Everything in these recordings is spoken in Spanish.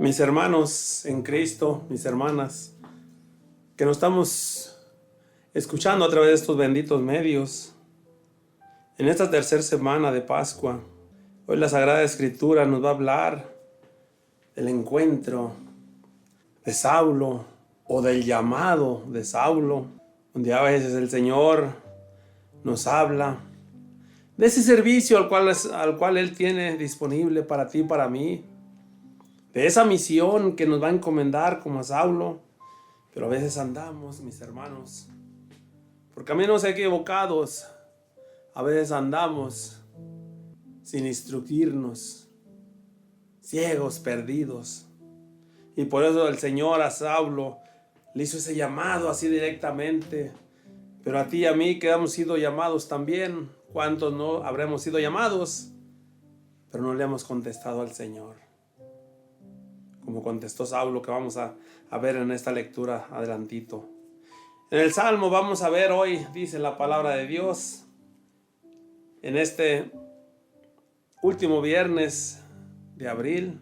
Mis hermanos en Cristo, mis hermanas, que nos estamos escuchando a través de estos benditos medios, en esta tercera semana de Pascua, hoy la Sagrada Escritura nos va a hablar del encuentro de Saulo o del llamado de Saulo, donde a veces el Señor nos habla de ese servicio al cual Él tiene disponible para ti y para mí, de esa misión que nos va a encomendar como a Saulo. Pero a veces andamos, mis hermanos, por caminos equivocados. A veces andamos sin instruirnos, ciegos, perdidos. Y por eso el Señor a Saulo le hizo ese llamado así directamente. Pero a ti y a mí que hemos sido llamados también. ¿Cuántos no habremos sido llamados? Pero no le hemos contestado al Señor, como contestó Saulo, que vamos a ver en esta lectura adelantito. En el Salmo vamos a ver hoy, dice la palabra de Dios, en este último viernes de abril,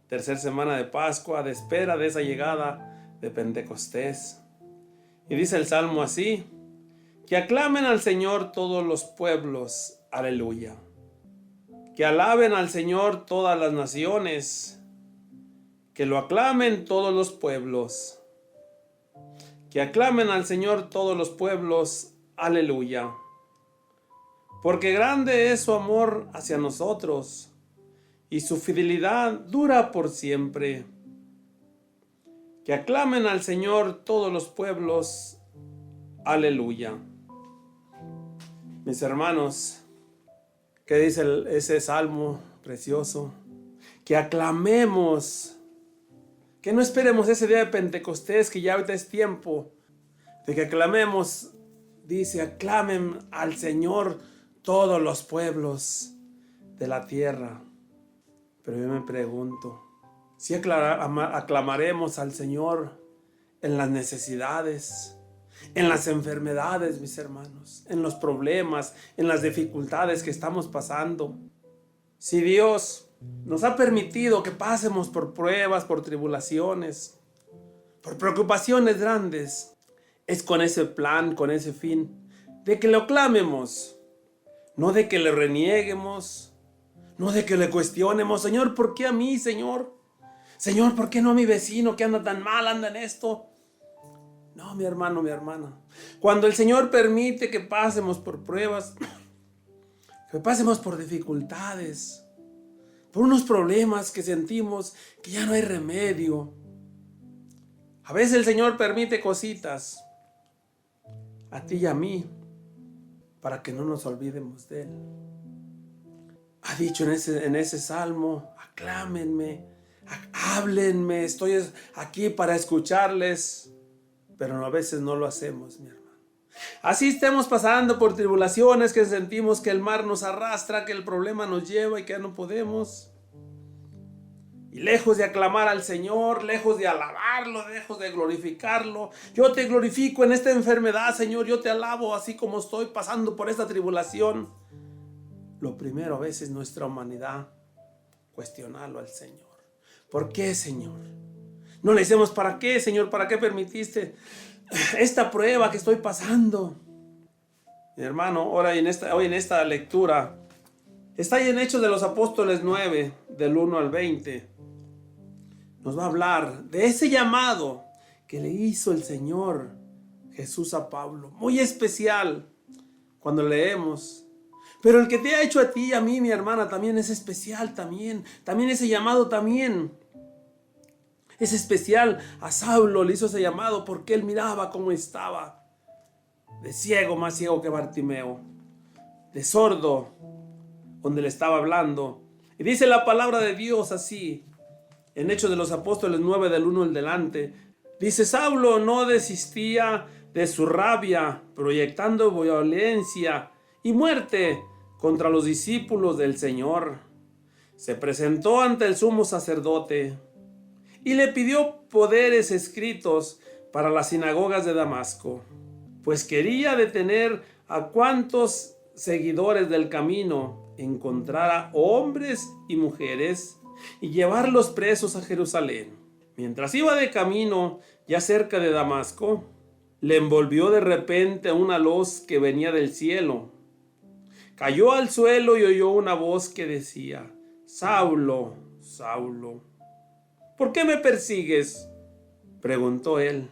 tercera semana de Pascua, de espera de esa llegada de Pentecostés. Y dice el Salmo así: que aclamen al Señor todos los pueblos, aleluya. Que alaben al Señor todas las naciones, que lo aclamen todos los pueblos. Que aclamen al Señor todos los pueblos, aleluya. Porque grande es su amor hacia nosotros, y su fidelidad dura por siempre. Que aclamen al Señor todos los pueblos, aleluya. Mis hermanos, ¿qué dice ese salmo precioso? Que aclamemos, que no esperemos ese día de Pentecostés, que ya ahorita es tiempo de que aclamemos. Dice: aclamen al Señor todos los pueblos de la tierra. Pero yo me pregunto, si aclamaremos al Señor en las necesidades, en las enfermedades, mis hermanos, en los problemas, en las dificultades que estamos pasando. Si Dios nos ha permitido que pasemos por pruebas, por tribulaciones, por preocupaciones grandes, es con ese plan, con ese fin, de que lo clamemos, no de que le renieguemos, no de que le cuestionemos: Señor, ¿por qué a mí, Señor? Señor, ¿por qué no a mi vecino que anda tan mal, anda en esto? No, mi hermano, mi hermana. Cuando el Señor permite que pasemos por pruebas, que pasemos por dificultades, por unos problemas que sentimos que ya no hay remedio. A veces el Señor permite cositas a ti y a mí para que no nos olvidemos de Él. Ha dicho en ese salmo: aclámenme, háblenme, estoy aquí para escucharles. Pero a veces no lo hacemos, mi hermano. Así estemos pasando por tribulaciones, que sentimos que el mar nos arrastra, que el problema nos lleva y que ya no podemos. Y lejos de aclamar al Señor, lejos de alabarlo, lejos de glorificarlo: yo te glorifico en esta enfermedad, Señor, yo te alabo así como estoy pasando por esta tribulación. Lo primero a veces nuestra humanidad, cuestionarlo al Señor. ¿Por qué, Señor? No le decimos: ¿para qué, Señor? ¿Para qué permitiste esta prueba que estoy pasando? Mi hermano, hoy en esta lectura está ahí en Hechos de los Apóstoles 9, del 1 al 20. Nos va a hablar de ese llamado que le hizo el Señor Jesús a Pablo. Muy especial cuando leemos. Pero el que te ha hecho a ti y a mí, mi hermana, también es especial también. También ese llamado también es especial. A Saulo le hizo ese llamado porque él miraba cómo estaba, de ciego, más ciego que Bartimeo, de sordo, donde le estaba hablando. Y dice la palabra de Dios así, en Hechos de los Apóstoles 9, del 1 al delante. Dice: Saulo no desistía de su rabia, proyectando violencia y muerte contra los discípulos del Señor. Se presentó ante el sumo sacerdote y le pidió poderes escritos para las sinagogas de Damasco, pues quería detener a cuantos seguidores del camino encontrara, hombres y mujeres, y llevarlos presos a Jerusalén. Mientras iba de camino, ya cerca de Damasco, le envolvió de repente una luz que venía del cielo. Cayó al suelo y oyó una voz que decía: Saulo, Saulo, ¿por qué me persigues? Preguntó él.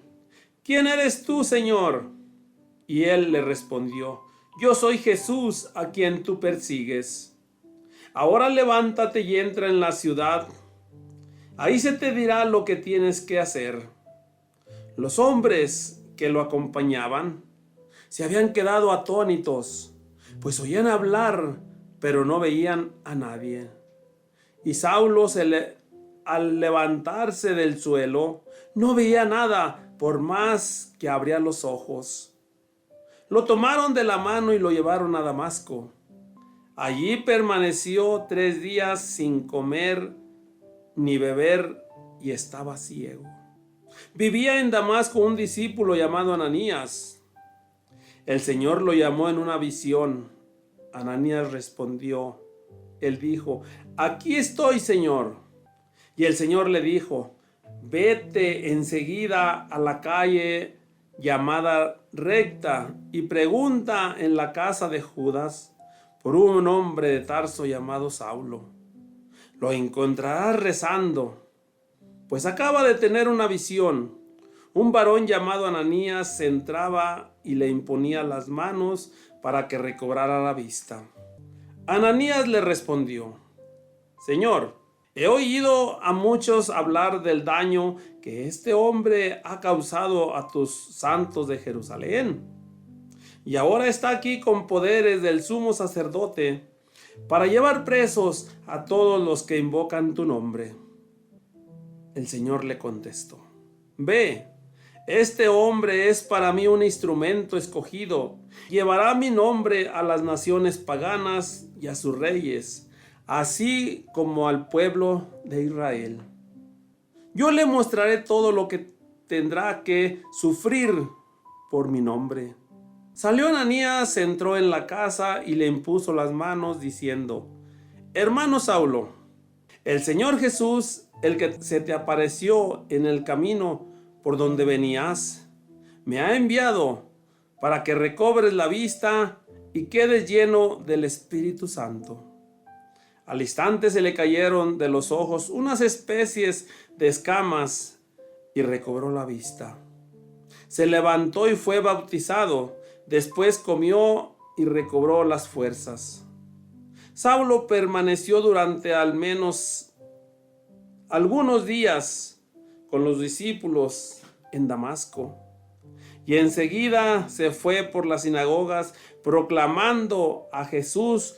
¿Quién eres tú, Señor? Y él le respondió: Yo soy Jesús, a quien tú persigues. Ahora levántate y entra en la ciudad. Ahí se te dirá lo que tienes que hacer. Los hombres que lo acompañaban se habían quedado atónitos, pues oían hablar, pero no veían a nadie. Y Saulo, al levantarse del suelo, no veía nada, por más que abría los ojos. Lo tomaron de la mano y lo llevaron a Damasco. Allí permaneció 3 días sin comer ni beber y estaba ciego. Vivía en Damasco un discípulo llamado Ananías. El Señor lo llamó en una visión. Ananías respondió. Él dijo: Aquí estoy, Señor. Y el Señor le dijo: Vete enseguida a la calle llamada Recta y pregunta en la casa de Judas por un hombre de Tarso llamado Saulo. Lo encontrarás rezando, pues acaba de tener una visión. Un varón llamado Ananías se entraba y le imponía las manos para que recobrara la vista. Ananías le respondió: Señor, he oído a muchos hablar del daño que este hombre ha causado a tus santos de Jerusalén. Y ahora está aquí con poderes del sumo sacerdote para llevar presos a todos los que invocan tu nombre. El Señor le contestó: Ve, este hombre es para mí un instrumento escogido. Llevará mi nombre a las naciones paganas y a sus reyes, así como al pueblo de Israel. Yo le mostraré todo lo que tendrá que sufrir por mi nombre. Salió Ananías, entró en la casa y le impuso las manos, diciendo: Hermano Saulo, el Señor Jesús, el que se te apareció en el camino por donde venías, me ha enviado para que recobres la vista y quedes lleno del Espíritu Santo. Al instante se le cayeron de los ojos unas especies de escamas y recobró la vista. Se levantó y fue bautizado. Después comió y recobró las fuerzas. Saulo permaneció durante al menos algunos días con los discípulos en Damasco, y enseguida se fue por las sinagogas proclamando a Jesús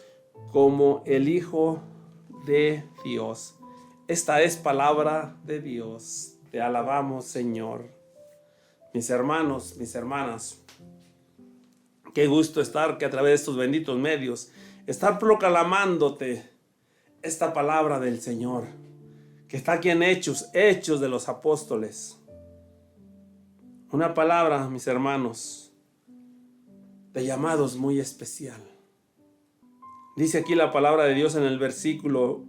como el Hijo de Dios. Esta es palabra de Dios. Te alabamos, Señor. Mis hermanos, mis hermanas, qué gusto estar que a través de estos benditos medios, estar proclamándote esta palabra del Señor, que está aquí en Hechos de los Apóstoles. Una palabra, mis hermanos, de llamados muy especial. Dice aquí la palabra de Dios en el versículo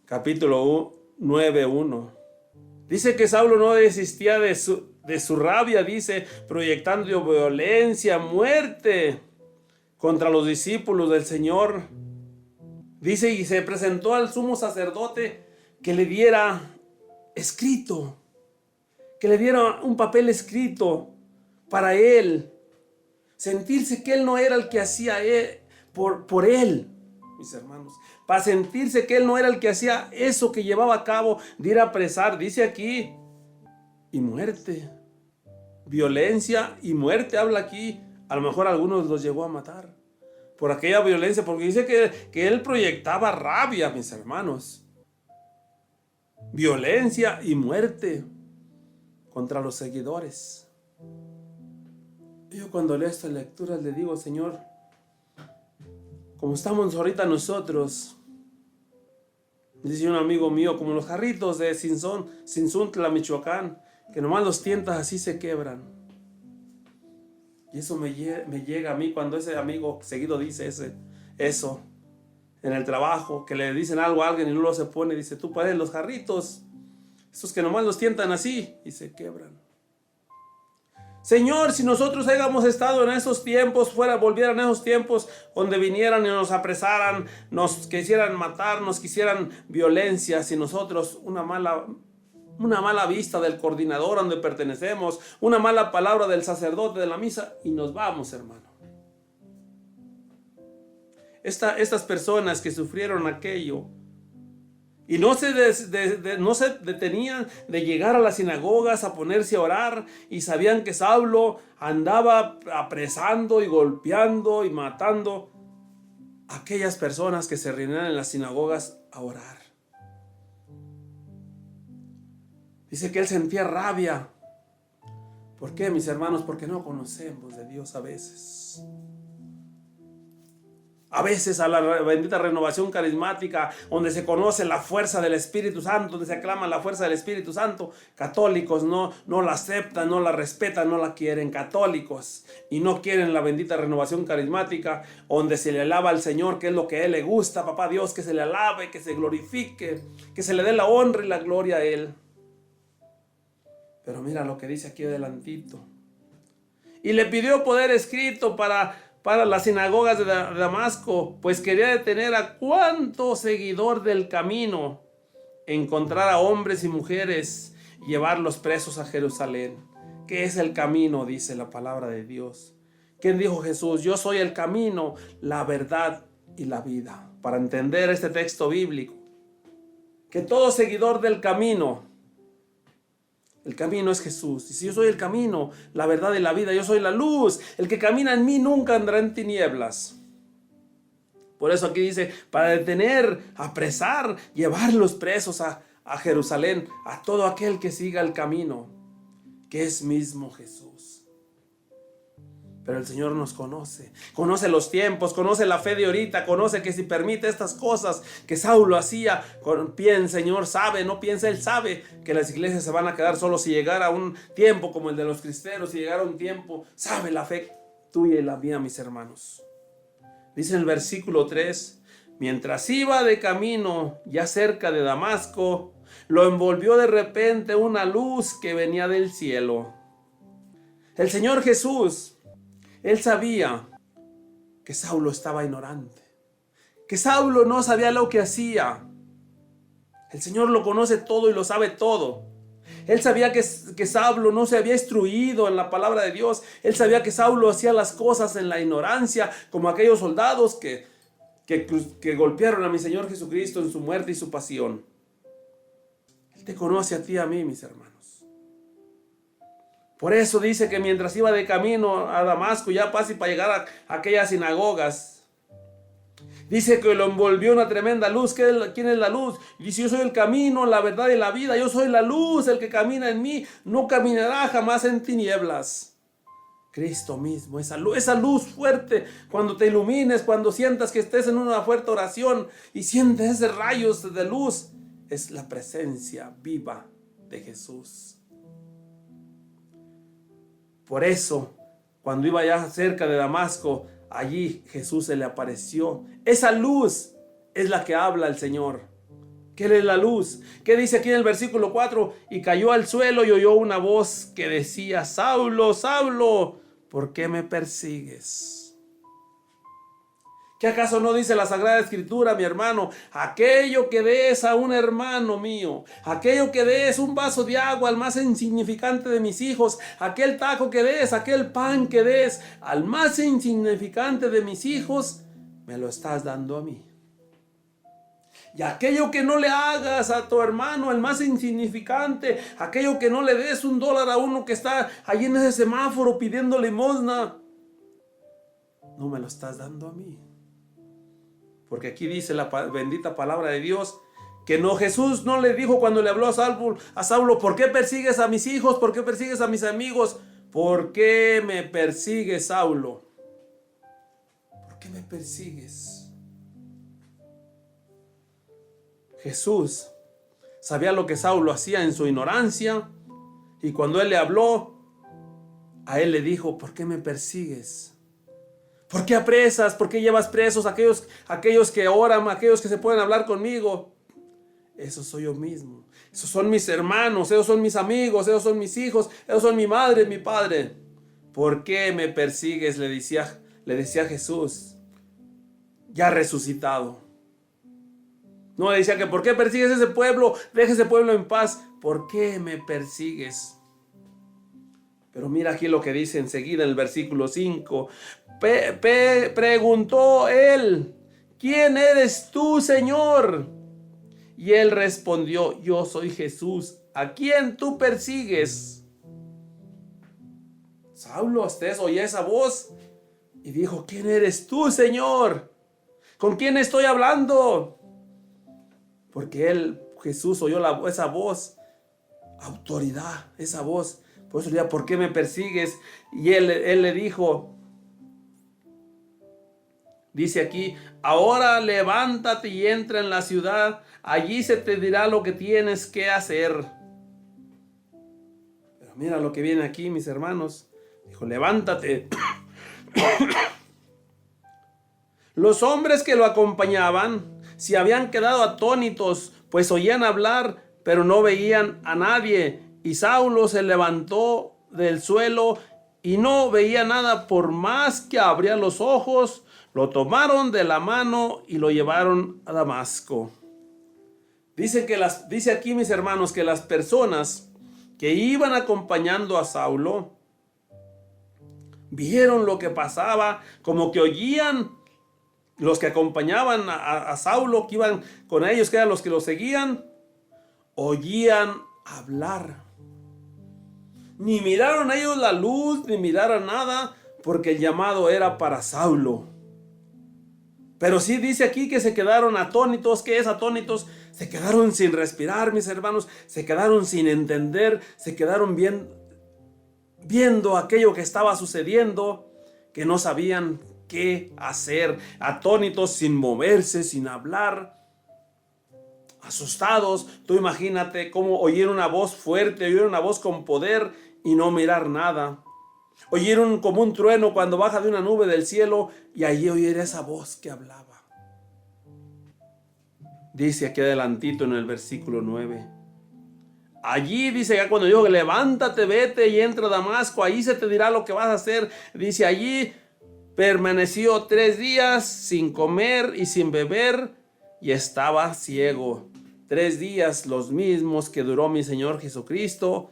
capítulo 9:1. Dice que Saulo no desistía de su rabia, dice, proyectando violencia, muerte contra los discípulos del Señor. Dice, y se presentó al sumo sacerdote que le diera escrito, que le diera un papel escrito para él, sentirse que él no era el que hacía por él, mis hermanos, para sentirse que él no era el que hacía eso que llevaba a cabo de ir a apresar, dice aquí, y muerte, violencia y muerte, habla aquí. A lo mejor algunos los llegó a matar por aquella violencia, porque dice que él proyectaba rabia, mis hermanos, violencia y muerte contra los seguidores. Yo cuando leo estas lecturas le digo: Señor, como estamos ahorita nosotros, dice un amigo mío, como los jarritos de Cinzuntla, Michoacán, que nomás los tientas así se quebran. Y eso me llega a mí cuando ese amigo seguido dice eso. en el trabajo, que le dicen algo a alguien y luego se pone y dice, tú pareces los jarritos, esos que nomás los tientan así y se quebran. Señor, si nosotros hayamos estado en esos tiempos, volvieran esos tiempos donde vinieran y nos apresaran, nos quisieran matar, nos quisieran violencia, si nosotros una mala vista del coordinador donde pertenecemos, una mala palabra del sacerdote de la misa y nos vamos, hermano. Estas personas que sufrieron aquello y no se detenían de llegar a las sinagogas a ponerse a orar y sabían que Saulo andaba apresando y golpeando y matando a aquellas personas que se reunían en las sinagogas a orar. Dice que él sentía rabia. ¿Por qué, mis hermanos? Porque no conocemos de Dios a veces. A veces a la bendita renovación carismática, donde se conoce la fuerza del Espíritu Santo, donde se aclama la fuerza del Espíritu Santo, católicos no la aceptan, no la respetan, no la quieren, católicos, y no quieren la bendita renovación carismática, donde se le alaba al Señor, que es lo que a Él le gusta, papá Dios, que se le alabe, que se glorifique, que se le dé la honra y la gloria a Él. Pero mira lo que dice aquí adelantito. Y le pidió poder escrito para las sinagogas de Damasco, pues quería detener a cuanto seguidor del camino, encontrar a hombres y mujeres y llevarlos presos a Jerusalén. ¿Qué es el camino? Dice la palabra de Dios. ¿Quién dijo Jesús? Yo soy el camino, la verdad y la vida. Para entender este texto bíblico, que todo seguidor del camino, el camino es Jesús. Y si yo soy el camino, la verdad y la vida, yo soy la luz. El que camina en mí nunca andará en tinieblas. Por eso aquí dice, para detener, apresar, llevarlos presos a Jerusalén, a todo aquel que siga el camino, que es mismo Jesús. Pero el Señor nos conoce los tiempos, conoce la fe de ahorita, conoce que si permite estas cosas que Saulo hacía, el Señor sabe, no piensa, Él sabe que las iglesias se van a quedar solos si llegara un tiempo como el de los cristeros, si llegara un tiempo, sabe la fe tuya y la mía, mis hermanos. Dice en el versículo 3, mientras iba de camino, ya cerca de Damasco, lo envolvió de repente una luz que venía del cielo. El Señor Jesús, Él sabía que Saulo estaba ignorante, que Saulo no sabía lo que hacía. El Señor lo conoce todo y lo sabe todo. Él sabía que Saulo no se había instruido en la palabra de Dios. Él sabía que Saulo hacía las cosas en la ignorancia, como aquellos soldados que golpearon a mi Señor Jesucristo en su muerte y su pasión. Él te conoce a ti y a mí, mis hermanos. Por eso dice que mientras iba de camino a Damasco, ya casi para llegar a aquellas sinagogas, dice que lo envolvió una tremenda luz. ¿Quién es la luz? Dice, yo soy el camino, la verdad y la vida. Yo soy la luz, el que camina en mí no caminará jamás en tinieblas. Cristo mismo, esa luz fuerte, cuando te ilumines, cuando sientas que estés en una fuerte oración y sientes esos rayos de luz, es la presencia viva de Jesús. Por eso, cuando iba ya cerca de Damasco, allí Jesús se le apareció. Esa luz es la que habla el Señor. ¿Qué es la luz? ¿Qué dice aquí en el versículo 4? Y cayó al suelo y oyó una voz que decía, Saulo, Saulo, ¿por qué me persigues? ¿Qué acaso no dice la Sagrada Escritura, mi hermano? Aquello que des a un hermano mío, aquello que des un vaso de agua al más insignificante de mis hijos, aquel taco que des, aquel pan que des al más insignificante de mis hijos, me lo estás dando a mí. Y aquello que no le hagas a tu hermano, el más insignificante, aquello que no le des $1 a uno que está allí en ese semáforo pidiendo limosna, no me lo estás dando a mí. Porque aquí dice la bendita palabra de Dios que no, Jesús no le dijo cuando le habló a Saulo, ¿por qué persigues a mis hijos? ¿Por qué persigues a mis amigos? ¿Por qué me persigues, Saulo? ¿Por qué me persigues? Jesús sabía lo que Saulo hacía en su ignorancia, y cuando él le habló, a él le dijo, ¿por qué me persigues? ¿Por qué apresas? ¿Por qué llevas presos aquellos que oran, aquellos que se pueden hablar conmigo? Eso soy yo mismo. Esos son mis hermanos, esos son mis amigos, esos son mis hijos, esos son mi madre, mi padre. ¿Por qué me persigues? Le decía Jesús, ya resucitado. No le decía que ¿por qué persigues ese pueblo? Deja ese pueblo en paz. ¿Por qué me persigues? Pero mira aquí lo que dice enseguida en el versículo 5. Preguntó él, ¿quién eres tú, Señor? Y él respondió, yo soy Jesús, ¿a quién tú persigues? Saulo, hasta eso oía esa voz y dijo, ¿quién eres tú, Señor? ¿Con quién estoy hablando? Porque Jesús oyó esa voz, autoridad, esa voz. Por eso le decía, ¿por qué me persigues? Y él le dijo, dice aquí, ahora levántate y entra en la ciudad, allí se te dirá lo que tienes que hacer. Pero mira lo que viene aquí, mis hermanos. Dijo, levántate. Los hombres que lo acompañaban se habían quedado atónitos, pues oían hablar, pero no veían a nadie. Y Saulo se levantó del suelo y no veía nada, por más que abría los ojos. Lo tomaron de la mano y lo llevaron a Damasco. Dice aquí, mis hermanos, que las personas que iban acompañando a Saulo vieron lo que pasaba, como que oían. Los que acompañaban a Saulo, que iban con ellos, que eran los que lo seguían, oían hablar. Ni miraron a ellos la luz, ni miraron nada, porque el llamado era para Saulo. Pero sí dice aquí que se quedaron atónitos. ¿Qué es atónitos? Se quedaron sin respirar, mis hermanos. Se quedaron sin entender. Se quedaron viendo aquello que estaba sucediendo, que no sabían qué hacer. Atónitos, sin moverse, sin hablar. Asustados. Tú imagínate cómo oír una voz fuerte, oír una voz con poder y no mirar nada. Oyeron como un trueno cuando baja de una nube del cielo, y allí oír esa voz que hablaba. Dice aquí adelantito en el versículo 9. Allí dice, ya cuando dijo, levántate, vete y entra a Damasco, ahí se te dirá lo que vas a hacer. Dice, allí permaneció 3 días sin comer y sin beber, y estaba ciego. 3 días, los mismos que duró mi Señor Jesucristo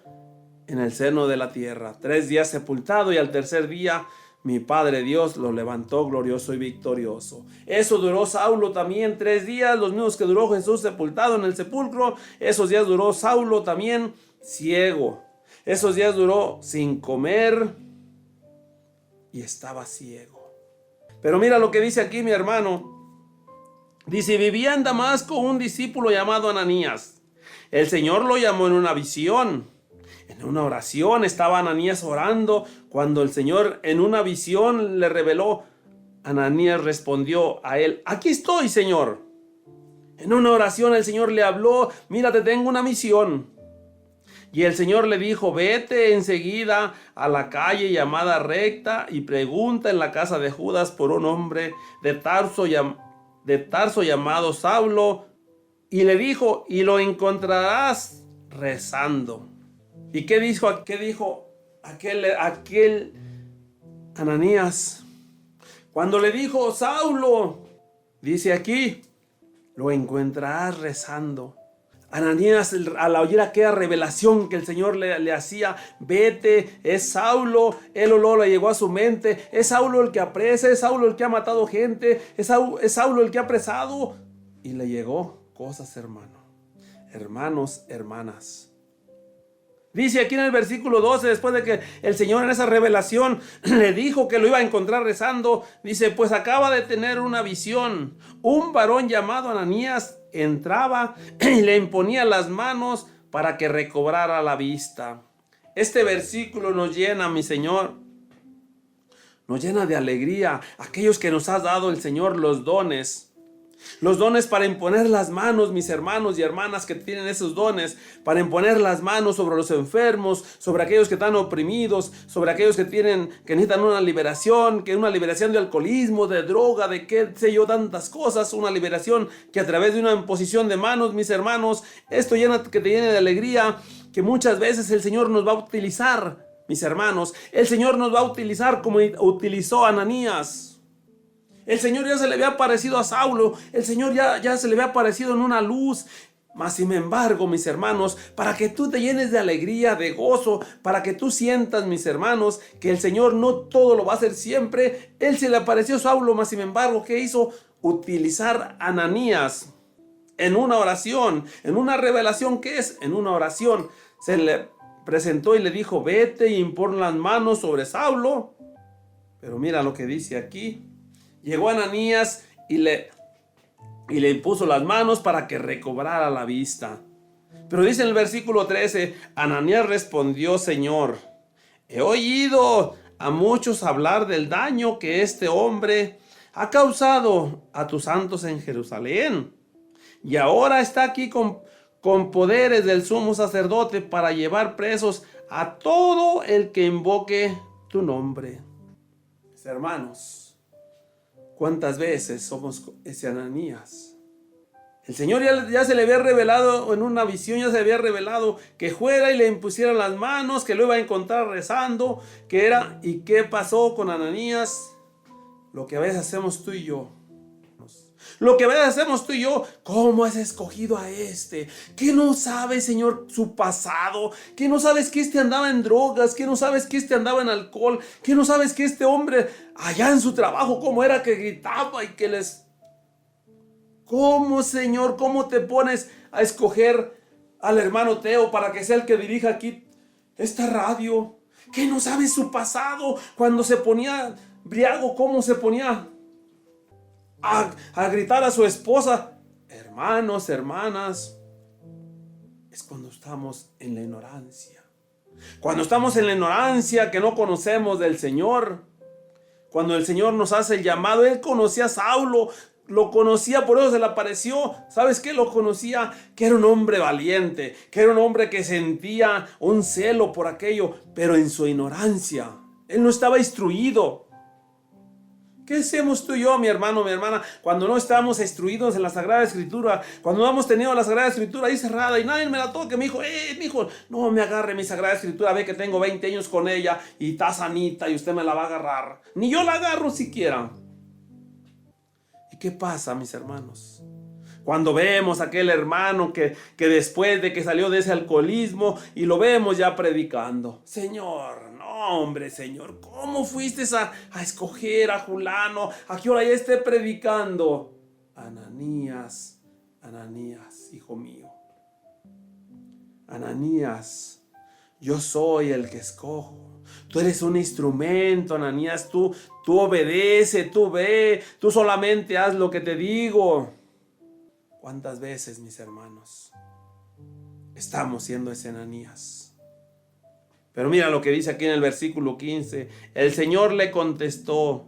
en el seno de la tierra. 3 días sepultado, y al tercer día mi Padre Dios lo levantó glorioso y victorioso. Eso duró Saulo también 3 días, los mismos que duró Jesús sepultado en el sepulcro. Esos días duró Saulo también ciego. Esos días duró sin comer y estaba ciego. Pero mira lo que dice aquí mi hermano. Dice, vivía en Damasco un discípulo llamado Ananías. El Señor lo llamó en una visión. En una oración estaba Ananías orando, cuando el Señor en una visión le reveló. Ananías respondió a él, aquí estoy, Señor. En una oración el Señor le habló, mira, te tengo una misión. Y el Señor le dijo, vete enseguida a la calle llamada Recta y pregunta en la casa de Judas por un hombre de Tarso llamado Saulo. Y le dijo, y lo encontrarás rezando. ¿Y qué dijo aquel Ananías? Cuando le dijo Saulo, dice aquí, lo encontrarás rezando. Ananías, al oír aquella revelación que el Señor le hacía, vete, es Saulo, el olor le llegó a su mente, es Saulo el que apresa, es Saulo el que ha matado gente, es Saulo el que ha apresado. Y le llegó cosas, hermanos, hermanas. Dice aquí en el versículo 12, después de que el Señor en esa revelación le dijo que lo iba a encontrar rezando, dice, pues acaba de tener una visión. Un varón llamado Ananías entraba y le imponía las manos para que recobrara la vista. Este versículo nos llena, mi Señor, nos llena de alegría. Aquellos que nos ha dado el Señor los dones. Los dones para imponer las manos, mis hermanos y hermanas que tienen esos dones, para imponer las manos sobre los enfermos, sobre aquellos que están oprimidos, sobre aquellos que necesitan una liberación, que una liberación de alcoholismo, de droga, de qué sé yo, tantas cosas, una liberación que a través de una imposición de manos, mis hermanos, esto que te llene de alegría, que muchas veces el Señor nos va a utilizar, mis hermanos, el Señor nos va a utilizar como utilizó a Ananías. El Señor ya se le había aparecido a Saulo, el Señor ya se le había aparecido en una luz. Mas sin embargo, mis hermanos, para que tú te llenes de alegría, de gozo, para que tú sientas, mis hermanos, que el Señor no todo lo va a hacer siempre, Él se le apareció a Saulo, mas sin embargo, ¿qué hizo? Utilizar a Ananías en una oración, en una revelación. ¿Qué es? En una oración. Se le presentó y le dijo, vete y impon las manos sobre Saulo. Pero mira lo que dice aquí. Llegó Ananías y le impuso las manos para que recobrara la vista. Pero dice en el versículo 13, Ananías respondió, Señor, he oído a muchos hablar del daño que este hombre ha causado a tus santos en Jerusalén. Y ahora está aquí con poderes del sumo sacerdote para llevar presos a todo el que invoque tu nombre. Mis hermanos, ¿cuántas veces somos ese Ananías? El Señor ya se le había revelado en una visión, ya se había revelado que fuera y le impusieran las manos, que lo iba a encontrar rezando, ¿y qué pasó con Ananías? Lo que a veces hacemos tú y yo. Lo que a veces hacemos tú y yo, ¿cómo has escogido a este? ¿Que no sabes, Señor, su pasado? ¿Que no sabes que este andaba en drogas? ¿Que no sabes que este andaba en alcohol? ¿Que no sabes que este hombre allá en su trabajo, cómo era que gritaba y que les... ¿Cómo, Señor, cómo te pones a escoger al hermano Teo para que sea el que dirija aquí esta radio? ¿Que no sabes su pasado? Cuando se ponía briago, ¿cómo se ponía a gritar a su esposa? Hermanos, hermanas, es cuando estamos en la ignorancia. Cuando estamos en la ignorancia que no conocemos del Señor. Cuando el Señor nos hace el llamado, Él conocía a Saulo, lo conocía, por eso se le apareció. ¿Sabes qué? Lo conocía, que era un hombre valiente, que era un hombre que sentía un celo por aquello, pero en su ignorancia. Él no estaba instruido. ¿Qué hacemos tú y yo, mi hermano, mi hermana, cuando no estamos instruidos en la Sagrada Escritura? Cuando no hemos tenido la Sagrada Escritura ahí cerrada y nadie me la toque, mi hijo, no me agarre mi Sagrada Escritura, ve que tengo 20 años con ella y está sanita y usted me la va a agarrar. Ni yo la agarro siquiera. ¿Y qué pasa, mis hermanos? Cuando vemos a aquel hermano que después de que salió de ese alcoholismo y lo vemos ya predicando. Señor, no hombre, Señor, ¿cómo fuiste a escoger a fulano? ¿A qué hora ya esté predicando? Ananías, hijo mío. Ananías, yo soy el que escojo. Tú eres un instrumento, Ananías, tú obedece, tú ve, tú solamente haz lo que te digo. ¿Cuántas veces, mis hermanos, estamos siendo ese Ananías? Pero mira lo que dice aquí en el versículo 15. El Señor le contestó,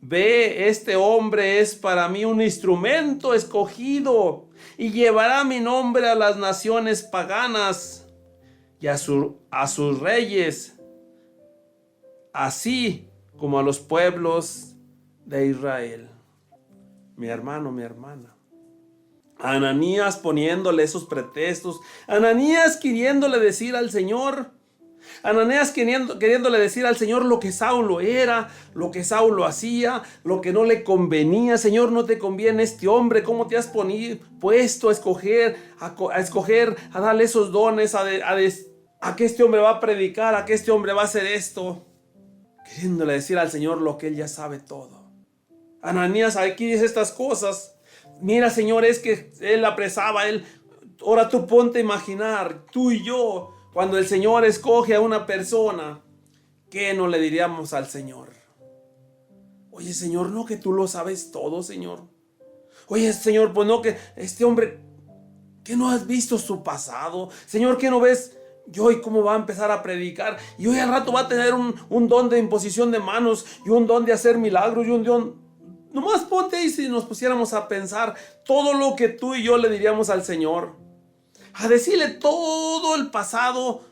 ve, este hombre es para mí un instrumento escogido y llevará mi nombre a las naciones paganas y a sus reyes, así como a los pueblos de Israel. Mi hermano, mi hermana. Ananías poniéndole esos pretextos. Ananías queriéndole decir al Señor. Ananías queriéndole decir al Señor lo que Saulo era, lo que Saulo hacía, lo que no le convenía. Señor, no te conviene este hombre. ¿Cómo te has puesto a escoger, a darle esos dones, a que este hombre va a predicar, a que este hombre va a hacer esto? Queriéndole decir al Señor lo que él ya sabe todo. Ananías aquí dice estas cosas. Mira, Señor, es que él apresaba, ahora tú ponte a imaginar, tú y yo, cuando el Señor escoge a una persona, ¿qué no le diríamos al Señor? Oye, Señor, no que tú lo sabes todo, Señor. Oye, Señor, pues no que este hombre, que no has visto su pasado. Señor, que no ves yo y cómo va a empezar a predicar. Y hoy al rato va a tener un don de imposición de manos y un don de hacer milagros y un don... Nomás ponte ahí si nos pusiéramos a pensar todo lo que tú y yo le diríamos al Señor. A decirle todo el pasado.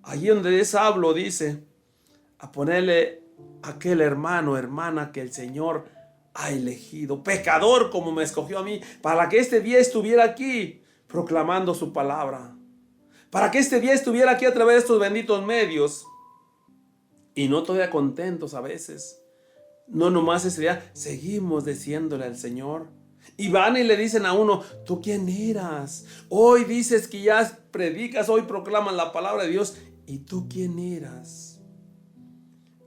Allí donde es hablo, dice, a ponerle aquel hermano, hermana que el Señor ha elegido, pecador como me escogió a mí, para que este día estuviera aquí proclamando su palabra, para que este día estuviera aquí a través de estos benditos medios. Y no todavía contentos a veces, no nomás ese día, seguimos diciéndole al Señor. Y van y le dicen a uno, ¿tú quién eras? Hoy dices que ya predicas, hoy proclaman la palabra de Dios. ¿Y tú quién eras?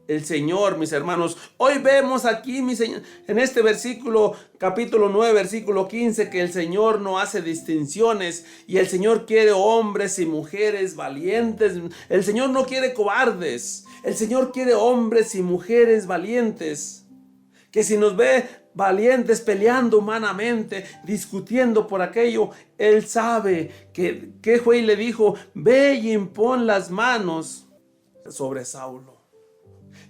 El Señor, mis hermanos. Hoy vemos aquí, mi Señor, en este versículo, capítulo 9, versículo 15, que el Señor no hace distinciones y el Señor quiere hombres y mujeres valientes. El Señor no quiere cobardes. El Señor quiere hombres y mujeres valientes. Que si nos ve valientes peleando humanamente, discutiendo por aquello, Él sabe que fue y le dijo, ve y impon las manos sobre Saulo.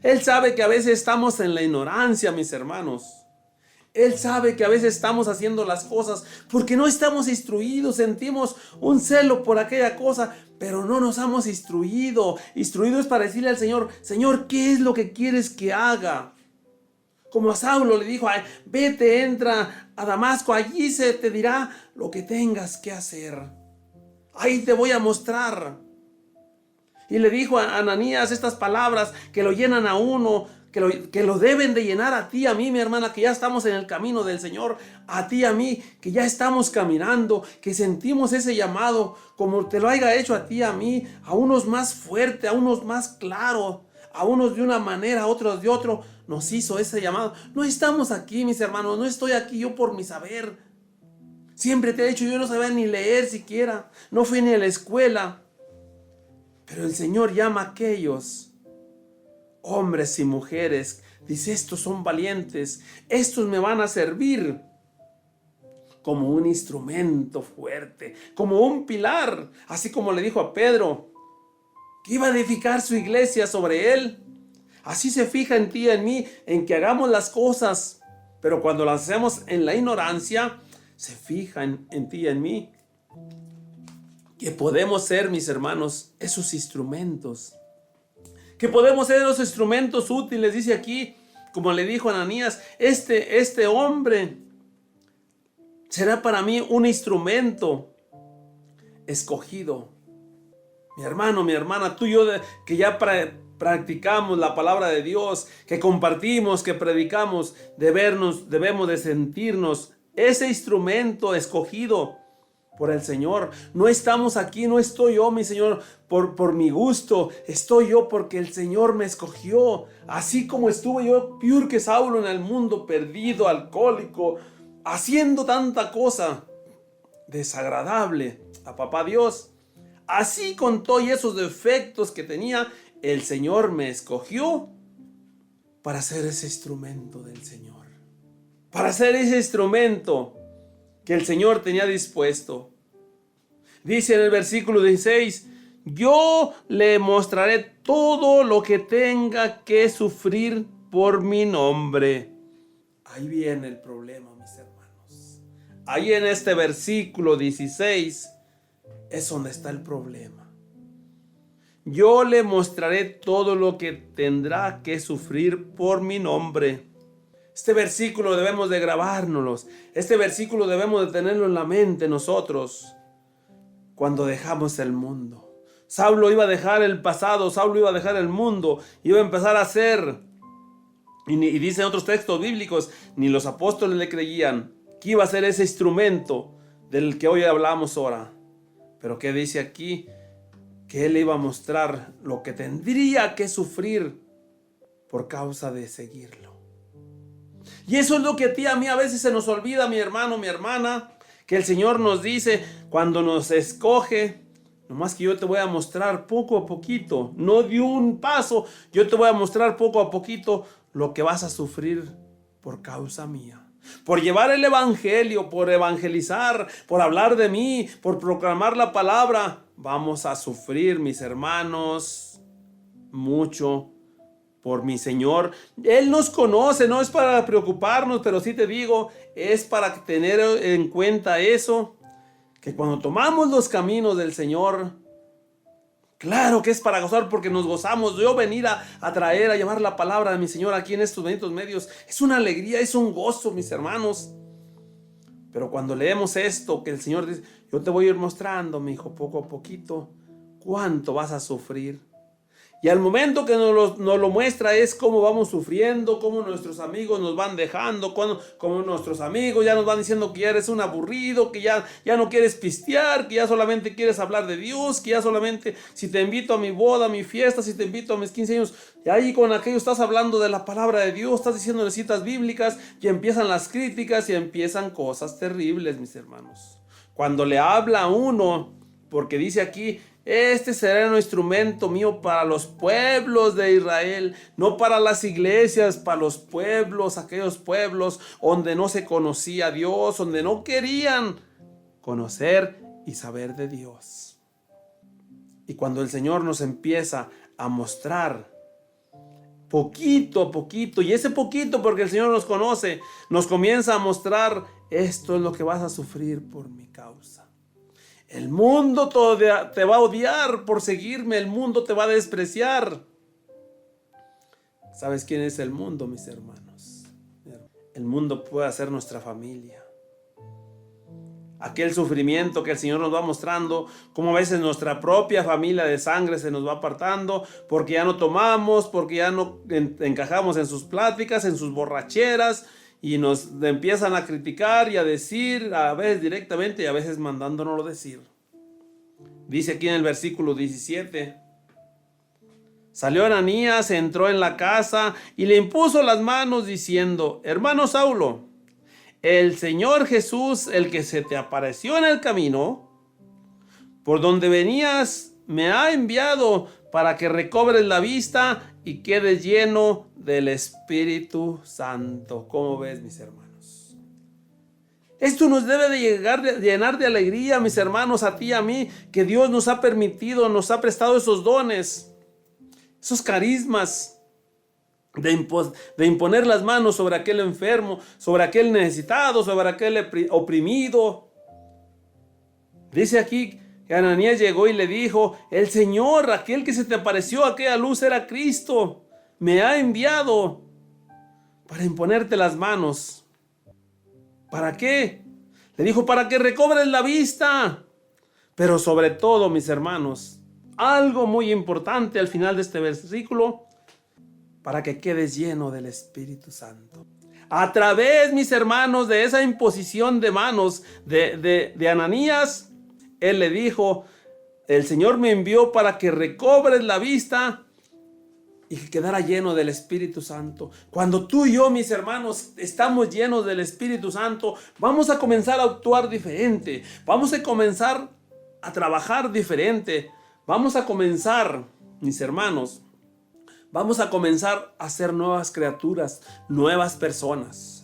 Él sabe que a veces estamos en la ignorancia, mis hermanos. Él sabe que a veces estamos haciendo las cosas porque no estamos instruidos, sentimos un celo por aquella cosa, pero no nos hemos instruido. Instruido es para decirle al Señor, Señor, ¿qué es lo que quieres que haga? Como a Saulo le dijo, vete, entra a Damasco, allí se te dirá lo que tengas que hacer. Ahí te voy a mostrar. Y le dijo a Ananías estas palabras que lo llenan a uno, que lo deben de llenar a ti, a mí, mi hermana, que ya estamos en el camino del Señor, a ti, a mí, que ya estamos caminando, que sentimos ese llamado, como te lo haya hecho a ti, a mí, a unos más fuerte, a unos más claro, a unos de una manera, a otros de otro, nos hizo ese llamado. No estamos aquí, mis hermanos, no estoy aquí yo por mi saber. Siempre te he dicho, yo no sabía ni leer siquiera, no fui ni a la escuela. Pero el Señor llama a aquellos hombres y mujeres, dice, estos son valientes, estos me van a servir como un instrumento fuerte, como un pilar, así como le dijo a Pedro, que iba a edificar su iglesia sobre él. Así se fija en ti y en mí, en que hagamos las cosas, pero cuando las hacemos en la ignorancia, se fija en ti y en mí. Que podemos ser, mis hermanos, esos instrumentos. Que podemos ser los instrumentos útiles, dice aquí, como le dijo Ananías, este hombre será para mí un instrumento escogido. Mi hermano, mi hermana, tú y yo que ya practicamos la palabra de Dios, que compartimos, que predicamos, debemos de sentirnos ese instrumento escogido por el Señor. No estamos aquí, no estoy yo, mi Señor, por mi gusto. Estoy yo porque el Señor me escogió. Así como estuve yo, peor que Saulo en el mundo, perdido, alcohólico, haciendo tanta cosa desagradable a papá Dios. Así con todos esos defectos que tenía, el Señor me escogió para ser ese instrumento del Señor. Para ser ese instrumento que el Señor tenía dispuesto. Dice en el versículo 16, yo le mostraré todo lo que tenga que sufrir por mi nombre. Ahí viene el problema, mis hermanos. Ahí en este versículo 16 es donde está el problema. Yo le mostraré todo lo que tendrá que sufrir por mi nombre. Este versículo debemos de grabárnoslo. Este versículo debemos de tenerlo en la mente nosotros cuando dejamos el mundo. Saulo iba a dejar el pasado, Saulo iba a dejar el mundo, iba a empezar a hacer. Y dicen otros textos bíblicos, ni los apóstoles le creían que iba a ser ese instrumento del que hoy hablamos ahora. Pero ¿qué dice aquí? Que él iba a mostrar lo que tendría que sufrir por causa de seguirlo. Y eso es lo que a ti, a mí a veces se nos olvida, mi hermano, mi hermana, que el Señor nos dice cuando nos escoge, nomás que yo te voy a mostrar poco a poquito, no de un paso, yo te voy a mostrar poco a poquito lo que vas a sufrir por causa mía. Por llevar el evangelio, por evangelizar, por hablar de mí, por proclamar la palabra, vamos a sufrir, mis hermanos, mucho por mi Señor. Él nos conoce, no es para preocuparnos, pero sí te digo, es para tener en cuenta eso, que cuando tomamos los caminos del Señor, claro que es para gozar, porque nos gozamos. Yo venir a traer, a llevar la palabra de mi Señor aquí en estos benditos medios, es una alegría, es un gozo, mis hermanos. Pero cuando leemos esto, que el Señor dice, yo te voy a ir mostrando, mi hijo, poco a poquito, cuánto vas a sufrir. Y al momento que nos lo muestra es cómo vamos sufriendo, cómo nuestros amigos nos van dejando, cómo nuestros amigos ya nos van diciendo que ya eres un aburrido, que ya no quieres pistear, que ya solamente quieres hablar de Dios, que ya solamente si te invito a mi boda, a mi fiesta, si te invito a mis 15 años, y ahí con aquello estás hablando de la palabra de Dios, estás diciendo citas bíblicas, y empiezan las críticas y empiezan cosas terribles, mis hermanos. Cuando le habla a uno, porque dice aquí, este será un instrumento mío para los pueblos de Israel, no para las iglesias, para los pueblos, aquellos pueblos donde no se conocía a Dios, donde no querían conocer y saber de Dios. Y cuando el Señor nos empieza a mostrar poquito a poquito, y ese poquito porque el Señor nos conoce, nos comienza a mostrar, esto es lo que vas a sufrir por mi causa. El mundo te va a odiar por seguirme, el mundo te va a despreciar. ¿Sabes quién es el mundo, mis hermanos? El mundo puede ser nuestra familia. Aquel sufrimiento que el Señor nos va mostrando, como a veces nuestra propia familia de sangre se nos va apartando, porque ya no tomamos, porque ya no encajamos en sus pláticas, en sus borracheras, y nos empiezan a criticar y a decir, a veces directamente y a veces mandándonoslo decir. Dice aquí en el versículo 17, salió Ananías, entró en la casa y le impuso las manos diciendo, hermano Saulo, el Señor Jesús, el que se te apareció en el camino, por donde venías, me ha enviado para que recobres la vista y quedes lleno del Espíritu Santo. ¿Cómo ves, mis hermanos? Esto nos debe de llenar de alegría, mis hermanos, a ti y a mí, que Dios nos ha permitido, nos ha prestado esos dones, esos carismas de imponer las manos sobre aquel enfermo, sobre aquel necesitado, sobre aquel oprimido. Dice aquí que Ananías llegó y le dijo, el Señor, aquel que se te apareció, aquella luz era Cristo, me ha enviado para imponerte las manos. ¿Para qué? Le dijo, para que recobres la vista. Pero sobre todo, mis hermanos, algo muy importante al final de este versículo, para que quedes lleno del Espíritu Santo. A través, mis hermanos, de esa imposición de manos de Ananías, él le dijo, el Señor me envió para que recobres la vista y que quedara lleno del Espíritu Santo. Cuando tú y yo, mis hermanos, estamos llenos del Espíritu Santo, vamos a comenzar a actuar diferente. Vamos a comenzar a trabajar diferente. Vamos a comenzar, mis hermanos, vamos a comenzar a ser nuevas criaturas, nuevas personas.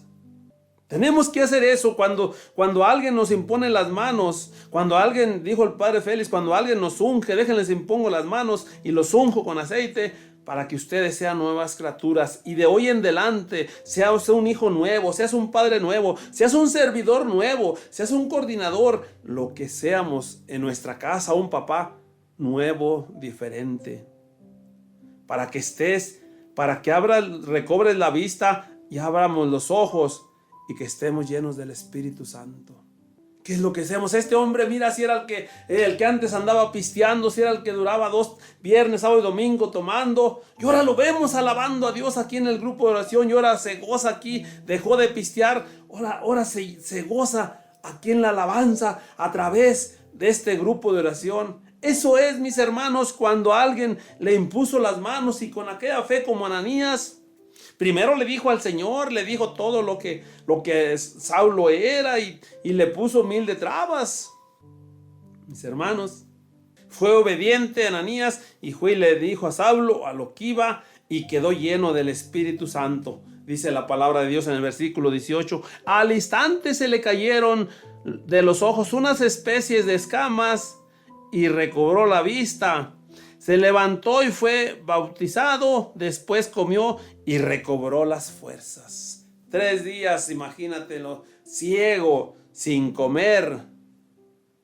Tenemos que hacer eso cuando alguien nos impone las manos, cuando alguien, dijo el padre Félix, cuando alguien nos unge, déjenles impongo las manos y los unjo con aceite para que ustedes sean nuevas criaturas y de hoy en adelante seas un hijo nuevo, seas un padre nuevo, seas un servidor nuevo, seas un coordinador, lo que seamos en nuestra casa, un papá nuevo, diferente. Para que recobres la vista y abramos los ojos y que estemos llenos del Espíritu Santo. ¿Qué es lo que hacemos? Este hombre, mira, si era el que antes andaba pisteando, si era el que duraba 2 viernes, sábado y domingo tomando, y ahora lo vemos alabando a Dios aquí en el grupo de oración, y ahora se goza aquí, dejó de pistear, ahora se goza aquí en la alabanza a través de este grupo de oración. Eso es, mis hermanos, cuando alguien le impuso las manos y con aquella fe como Ananías, primero le dijo al Señor, le dijo todo lo que Saulo era y le puso 1000 de trabas. Mis hermanos, fue obediente Ananías y fue y le dijo a Saulo a lo que iba y quedó lleno del Espíritu Santo. Dice la palabra de Dios en el versículo 18, al instante se le cayeron de los ojos unas especies de escamas y recobró la vista. Se levantó y fue bautizado, después comió y recobró las fuerzas. 3 días, imagínatelo, ciego, sin comer.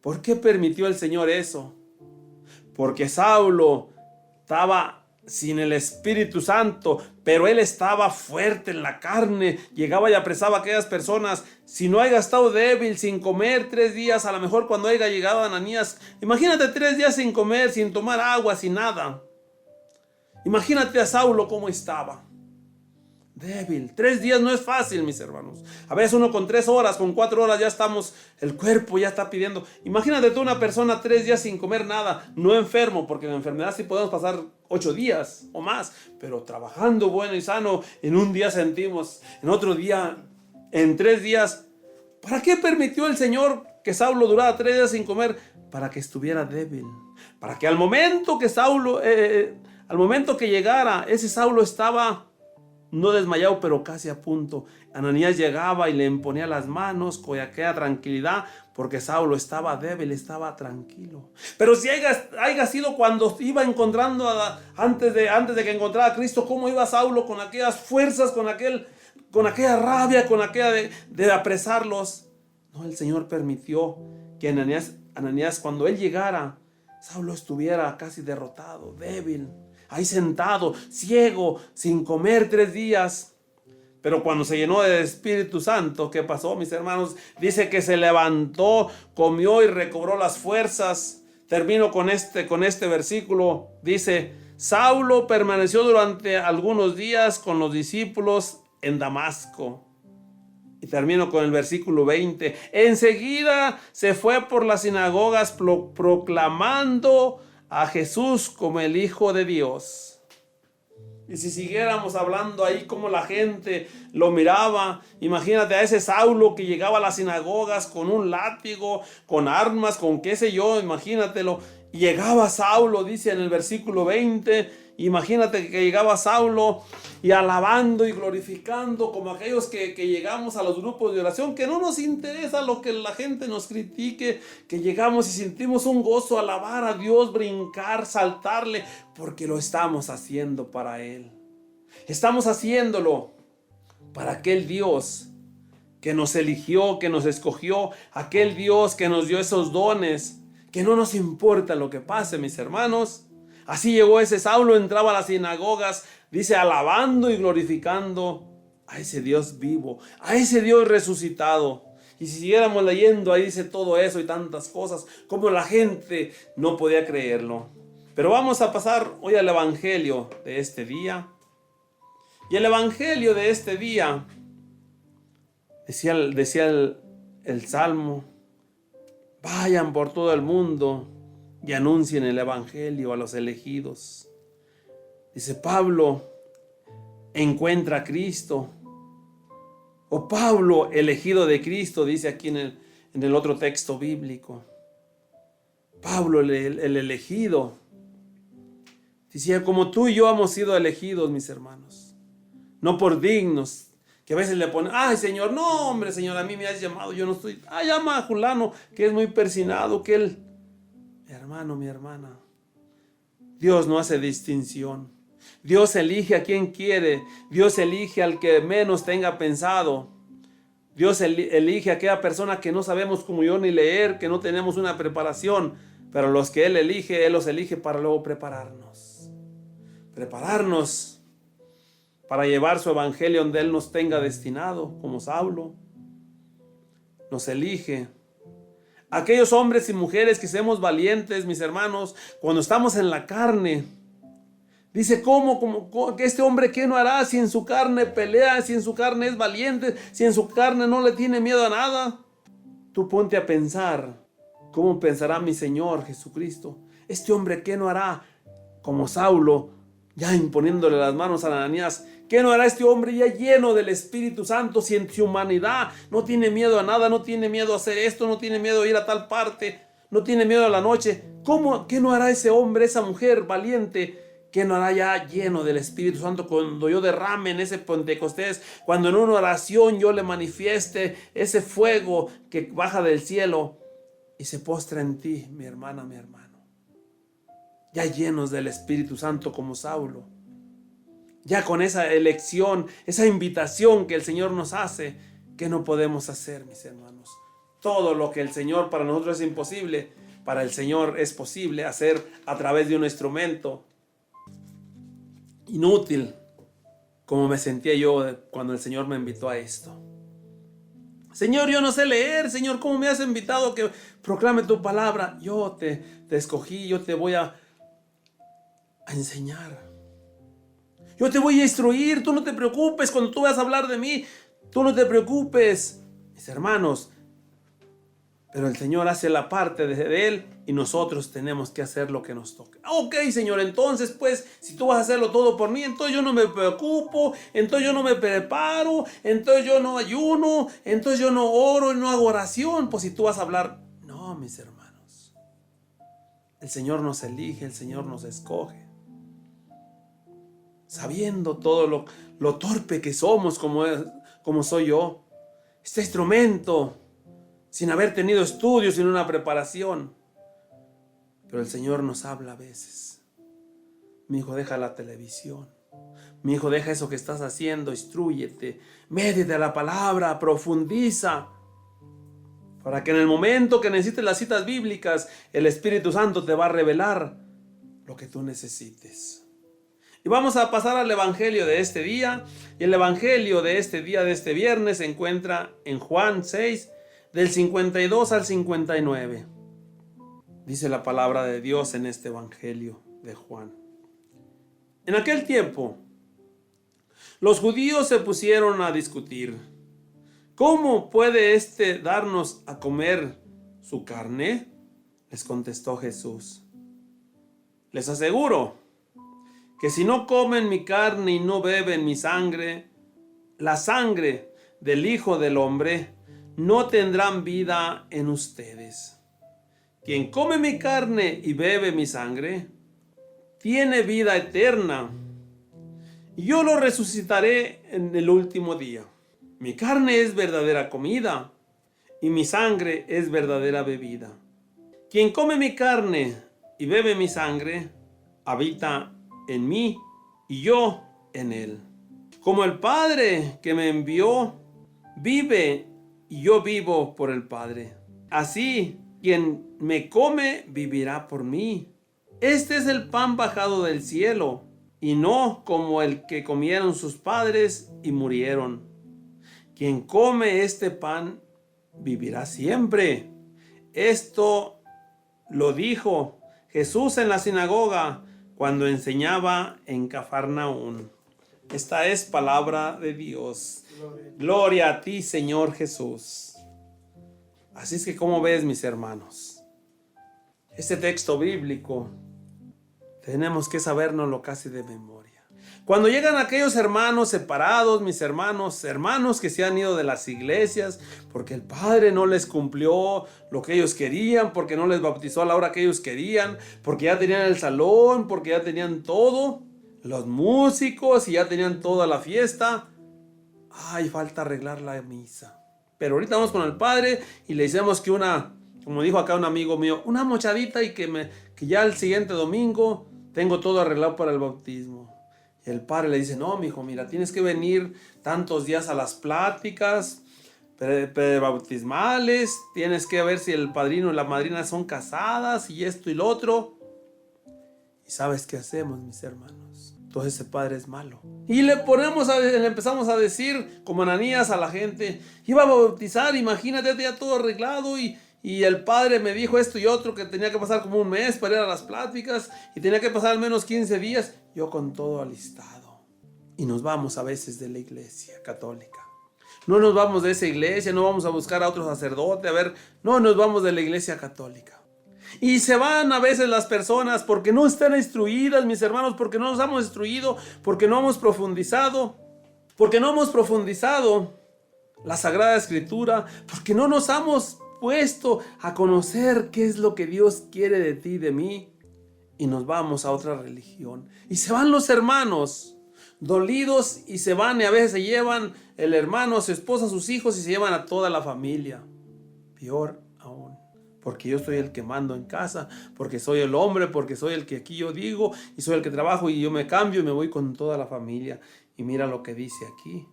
¿Por qué permitió el Señor eso? Porque Saulo estaba sin el Espíritu Santo, pero él estaba fuerte en la carne, llegaba y apresaba a aquellas personas. Si no haya estado débil, sin comer 3 días, a lo mejor cuando haya llegado Ananías, imagínate 3 días sin comer, sin tomar agua, sin nada. Imagínate a Saulo cómo estaba. Débil. 3 días no es fácil, mis hermanos. A veces uno con 3 horas, con 4 horas ya estamos, el cuerpo ya está pidiendo. Imagínate tú una persona 3 días sin comer nada, no enfermo, porque en la enfermedad sí podemos pasar 8 días o más, pero trabajando bueno y sano, en un día sentimos, en otro día, en 3 días. ¿Para qué permitió el Señor que Saulo durara 3 días sin comer? Para que estuviera débil, para que al momento que al momento que llegara, ese Saulo estaba no desmayado, pero casi a punto. Ananías llegaba y le imponía las manos con aquella tranquilidad, porque Saulo estaba débil, estaba tranquilo. Pero si haya sido cuando iba encontrando, antes de que encontrara a Cristo, cómo iba Saulo con aquellas fuerzas, con aquella rabia, con aquella de apresarlos. No, el Señor permitió que Ananías, cuando él llegara, Saulo estuviera casi derrotado, débil, ahí sentado, ciego, sin comer 3 días. Pero cuando se llenó del Espíritu Santo, ¿qué pasó, mis hermanos? Dice que se levantó, comió y recobró las fuerzas. Termino con este versículo. Dice, Saulo permaneció durante algunos días con los discípulos en Damasco. Y termino con el versículo 20. Enseguida se fue por las sinagogas proclamando a Jesús como el Hijo de Dios. Y si siguiéramos hablando ahí como la gente lo miraba, imagínate a ese Saulo que llegaba a las sinagogas con un látigo, con armas, con qué sé yo, imagínatelo. Y llegaba Saulo, dice en el versículo 20, imagínate que llegaba Saulo y alabando y glorificando, como aquellos que llegamos a los grupos de oración, que no nos interesa lo que la gente nos critique, que llegamos y sentimos un gozo, alabar a Dios, brincar, saltarle, porque lo estamos haciendo para Él. Estamos haciéndolo para aquel Dios que nos eligió, que nos escogió, aquel Dios que nos dio esos dones, que no nos importa lo que pase, mis hermanos. Así llegó ese Saulo, entraba a las sinagogas, dice, alabando y glorificando a ese Dios vivo, a ese Dios resucitado. Y si siguiéramos leyendo, ahí dice todo eso y tantas cosas, como la gente no podía creerlo. Pero vamos a pasar hoy al evangelio de este día. Y el evangelio de este día, decía el Salmo, vayan por todo el mundo y anuncien el evangelio a los elegidos. Dice Pablo, encuentra a Cristo. O Pablo, elegido de Cristo, dice aquí en el otro texto bíblico. Pablo, el elegido. Decía, como tú y yo hemos sido elegidos, mis hermanos. No por dignos. Que a veces le ponen, ay Señor, no hombre Señor, a mí me has llamado, yo no estoy. Ah, llama a fulano, que es muy persinado, que él. Mi hermano, mi hermana. Dios no hace distinción. Dios elige a quien quiere. Dios elige al que menos tenga pensado. Dios elige a aquella persona que no sabemos como yo ni leer, que no tenemos una preparación. Pero los que Él elige, Él los elige para luego prepararnos. Prepararnos para llevar su evangelio donde Él nos tenga destinado, como Saulo. Nos elige. Aquellos hombres y mujeres que seamos valientes, mis hermanos, cuando estamos en la carne. Dice, ¿cómo que este hombre qué no hará si en su carne pelea, si en su carne es valiente, si en su carne no le tiene miedo a nada? Tú ponte a pensar, ¿cómo pensará mi Señor Jesucristo? Este hombre qué no hará, como Saulo, ya imponiéndole las manos a Ananías. ¿Qué no hará este hombre ya lleno del Espíritu Santo si en su humanidad no tiene miedo a nada, no tiene miedo a hacer esto, no tiene miedo a ir a tal parte, no tiene miedo a la noche? ¿Qué no hará ese hombre, esa mujer valiente? ¿Qué no hará ya lleno del Espíritu Santo cuando yo derrame en ese Pentecostés, cuando en una oración yo le manifieste ese fuego que baja del cielo y se postra en ti, mi hermana, mi hermano? ya llenos del Espíritu Santo como Saulo. Ya con esa elección, esa invitación que el Señor nos hace, ¿qué no podemos hacer, mis hermanos? Todo lo que el Señor para nosotros es imposible, para el Señor es posible hacer a través de un instrumento inútil, como me sentía yo cuando el Señor me invitó a esto. Señor, yo no sé leer. Señor, ¿cómo me has invitado a que proclame tu palabra? Yo te escogí, yo te voy a enseñar. Yo te voy a instruir, tú no te preocupes cuando tú vas a hablar de mí. Tú no te preocupes, mis hermanos. Pero el Señor hace la parte de Él y nosotros tenemos que hacer lo que nos toque. Ok, Señor, entonces pues, si tú vas a hacerlo todo por mí, entonces yo no me preocupo, entonces yo no me preparo, entonces yo no ayuno, entonces yo no oro y no hago oración, pues si tú vas a hablar. No, mis hermanos. El Señor nos elige, el Señor nos escoge. Sabiendo todo lo torpe que somos, como soy yo. Este instrumento, sin haber tenido estudios, sin una preparación. Pero el Señor nos habla a veces. Mi hijo, deja la televisión. Mi hijo, deja eso que estás haciendo, instrúyete, médite la palabra, profundiza. Para que en el momento que necesites las citas bíblicas, el Espíritu Santo te va a revelar lo que tú necesites. Y vamos a pasar al Evangelio de este día. Y el Evangelio de este día, de este viernes, se encuentra en Juan 6, del 52 al 59. Dice la palabra de Dios en este Evangelio de Juan. En aquel tiempo, los judíos se pusieron a discutir. ¿Cómo puede éste darnos a comer su carne? Les contestó Jesús. Les aseguro que si no comen mi carne y no beben mi sangre, la sangre del Hijo del Hombre, no tendrán vida en ustedes. Quien come mi carne y bebe mi sangre, tiene vida eterna, y yo lo resucitaré en el último día. Mi carne es verdadera comida, y mi sangre es verdadera bebida. Quien come mi carne y bebe mi sangre, habita en mí y yo en él. Como el Padre que me envió vive y yo vivo por el Padre, así quien me come vivirá por mí. Este es el pan bajado del cielo, y no como el que comieron sus padres y murieron. Quien come este pan vivirá siempre. Esto lo dijo Jesús en la sinagoga cuando enseñaba en Cafarnaún. Esta es palabra de Dios. Gloria a ti, Señor Jesús. Así es que, ¿cómo ves, mis hermanos? Este texto bíblico tenemos que sabérnoslo casi de memoria. Cuando llegan aquellos hermanos separados, mis hermanos que se han ido de las iglesias porque el Padre no les cumplió lo que ellos querían, porque no les bautizó a la hora que ellos querían, porque ya tenían el salón, porque ya tenían todo, los músicos y ya tenían toda la fiesta. Ay, falta arreglar la misa. Pero ahorita vamos con el Padre y le decimos que como dijo acá un amigo mío, una mochadita y que ya el siguiente domingo tengo todo arreglado para el bautismo. Y el Padre le dice, no, mijo, mira, tienes que venir tantos días a las pláticas bautismales, tienes que ver si el padrino y la madrina son casadas y esto y lo otro. ¿Y sabes qué hacemos, mis hermanos? Entonces ese padre es malo. Y le empezamos a decir, como Ananías, a la gente, iba a bautizar, imagínate, ya todo arreglado y el padre me dijo esto y otro, que tenía que pasar como un mes para ir a las pláticas y tenía que pasar al menos 15 días. Yo con todo alistado. Y nos vamos a veces de la iglesia católica. No nos vamos de esa iglesia, no vamos a buscar a otro sacerdote, no nos vamos de la iglesia católica. Y se van a veces las personas porque no están instruidas, mis hermanos, porque no nos hemos instruido, porque no hemos profundizado la Sagrada Escritura, porque no nos hemos puesto a conocer qué es lo que Dios quiere de ti y de mí, y nos vamos a otra religión. Y se van los hermanos dolidos y se van, y a veces se llevan el hermano, su esposa, sus hijos, y se llevan a toda la familia. Peor aún, porque yo soy el que mando en casa, porque soy el hombre, porque soy el que aquí yo digo y soy el que trabajo y yo me cambio y me voy con toda la familia. Y mira lo que dice aquí,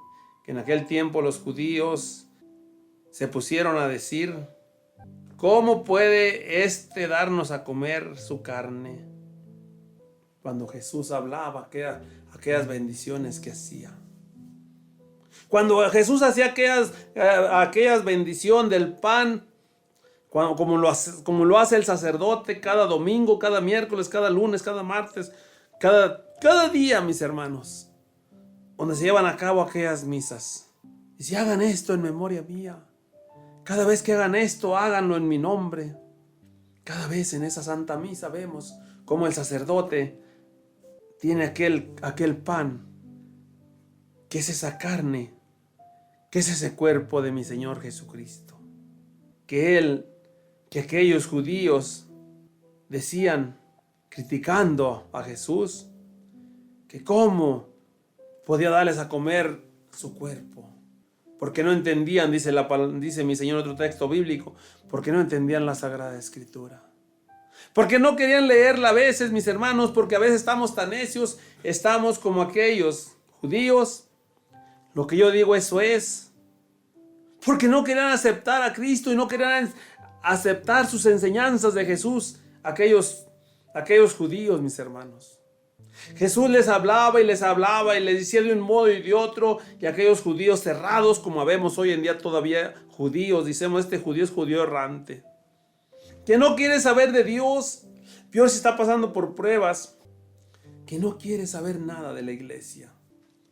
que en aquel tiempo los judíos se pusieron a decir: ¿cómo puede darnos a comer su carne? Cuando Jesús hablaba aquellas bendiciones que hacía. Cuando Jesús hacía aquellas bendiciones del pan, como lo hace el sacerdote cada domingo, cada miércoles, cada lunes, cada martes, cada día, mis hermanos, donde se llevan a cabo aquellas misas. Y si hagan esto en memoria mía, cada vez que hagan esto, háganlo en mi nombre. Cada vez en esa santa misa vemos cómo el sacerdote tiene aquel pan, que es esa carne, que es ese cuerpo de mi Señor Jesucristo. Que aquellos judíos decían, criticando a Jesús, que cómo podía darles a comer su cuerpo. Porque no entendían, dice mi Señor en otro texto bíblico, porque no entendían la Sagrada Escritura. Porque no querían leerla a veces, mis hermanos, porque a veces estamos tan necios, estamos como aquellos judíos. Lo que yo digo, eso es. Porque no querían aceptar a Cristo y no querían aceptar sus enseñanzas de Jesús, aquellos judíos, mis hermanos. Jesús les hablaba y les decía de un modo y de otro, y aquellos judíos cerrados, como vemos hoy en día todavía judíos, decimos, este judío es judío errante, que no quiere saber de Dios, peor si está pasando por pruebas, que no quiere saber nada de la iglesia.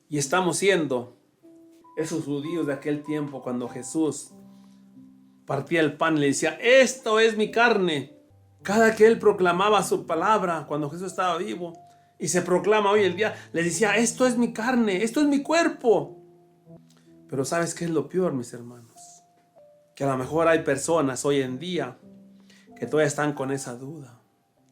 Y estamos siendo esos judíos de aquel tiempo, cuando Jesús partía el pan y le decía, esto es mi carne. Cada que él proclamaba su palabra, cuando Jesús estaba vivo, y se proclama hoy el día, les decía, esto es mi carne, esto es mi cuerpo. Pero ¿sabes qué es lo peor, mis hermanos? Que a lo mejor hay personas hoy en día que todavía están con esa duda,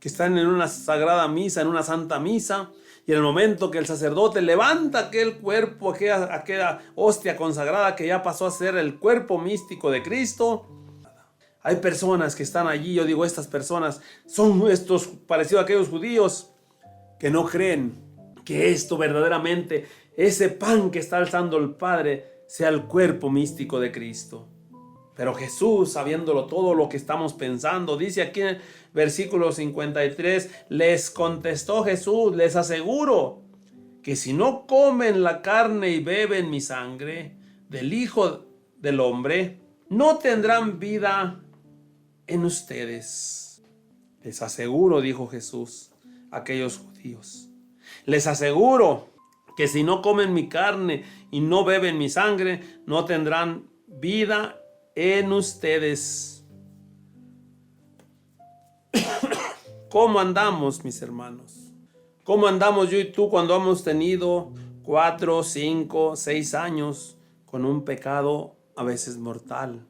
que están en una sagrada misa, en una santa misa, y en el momento que el sacerdote levanta aquel cuerpo, aquella hostia consagrada que ya pasó a ser el cuerpo místico de Cristo, hay personas que están allí, yo digo, estas personas son estos parecidos a aquellos judíos, que no creen que esto verdaderamente, ese pan que está alzando el Padre, sea el cuerpo místico de Cristo. Pero Jesús, sabiéndolo todo lo que estamos pensando, dice aquí en el versículo 53, les contestó Jesús, les aseguro que si no comen la carne y beben mi sangre del Hijo del Hombre, no tendrán vida en ustedes. Les aseguro, dijo Jesús a aquellos judíos, les aseguro que si no comen mi carne y no beben mi sangre, no tendrán vida en ustedes. ¿Cómo andamos, mis hermanos? ¿Cómo andamos yo y tú cuando hemos tenido 4, 5, 6 años con un pecado a veces mortal?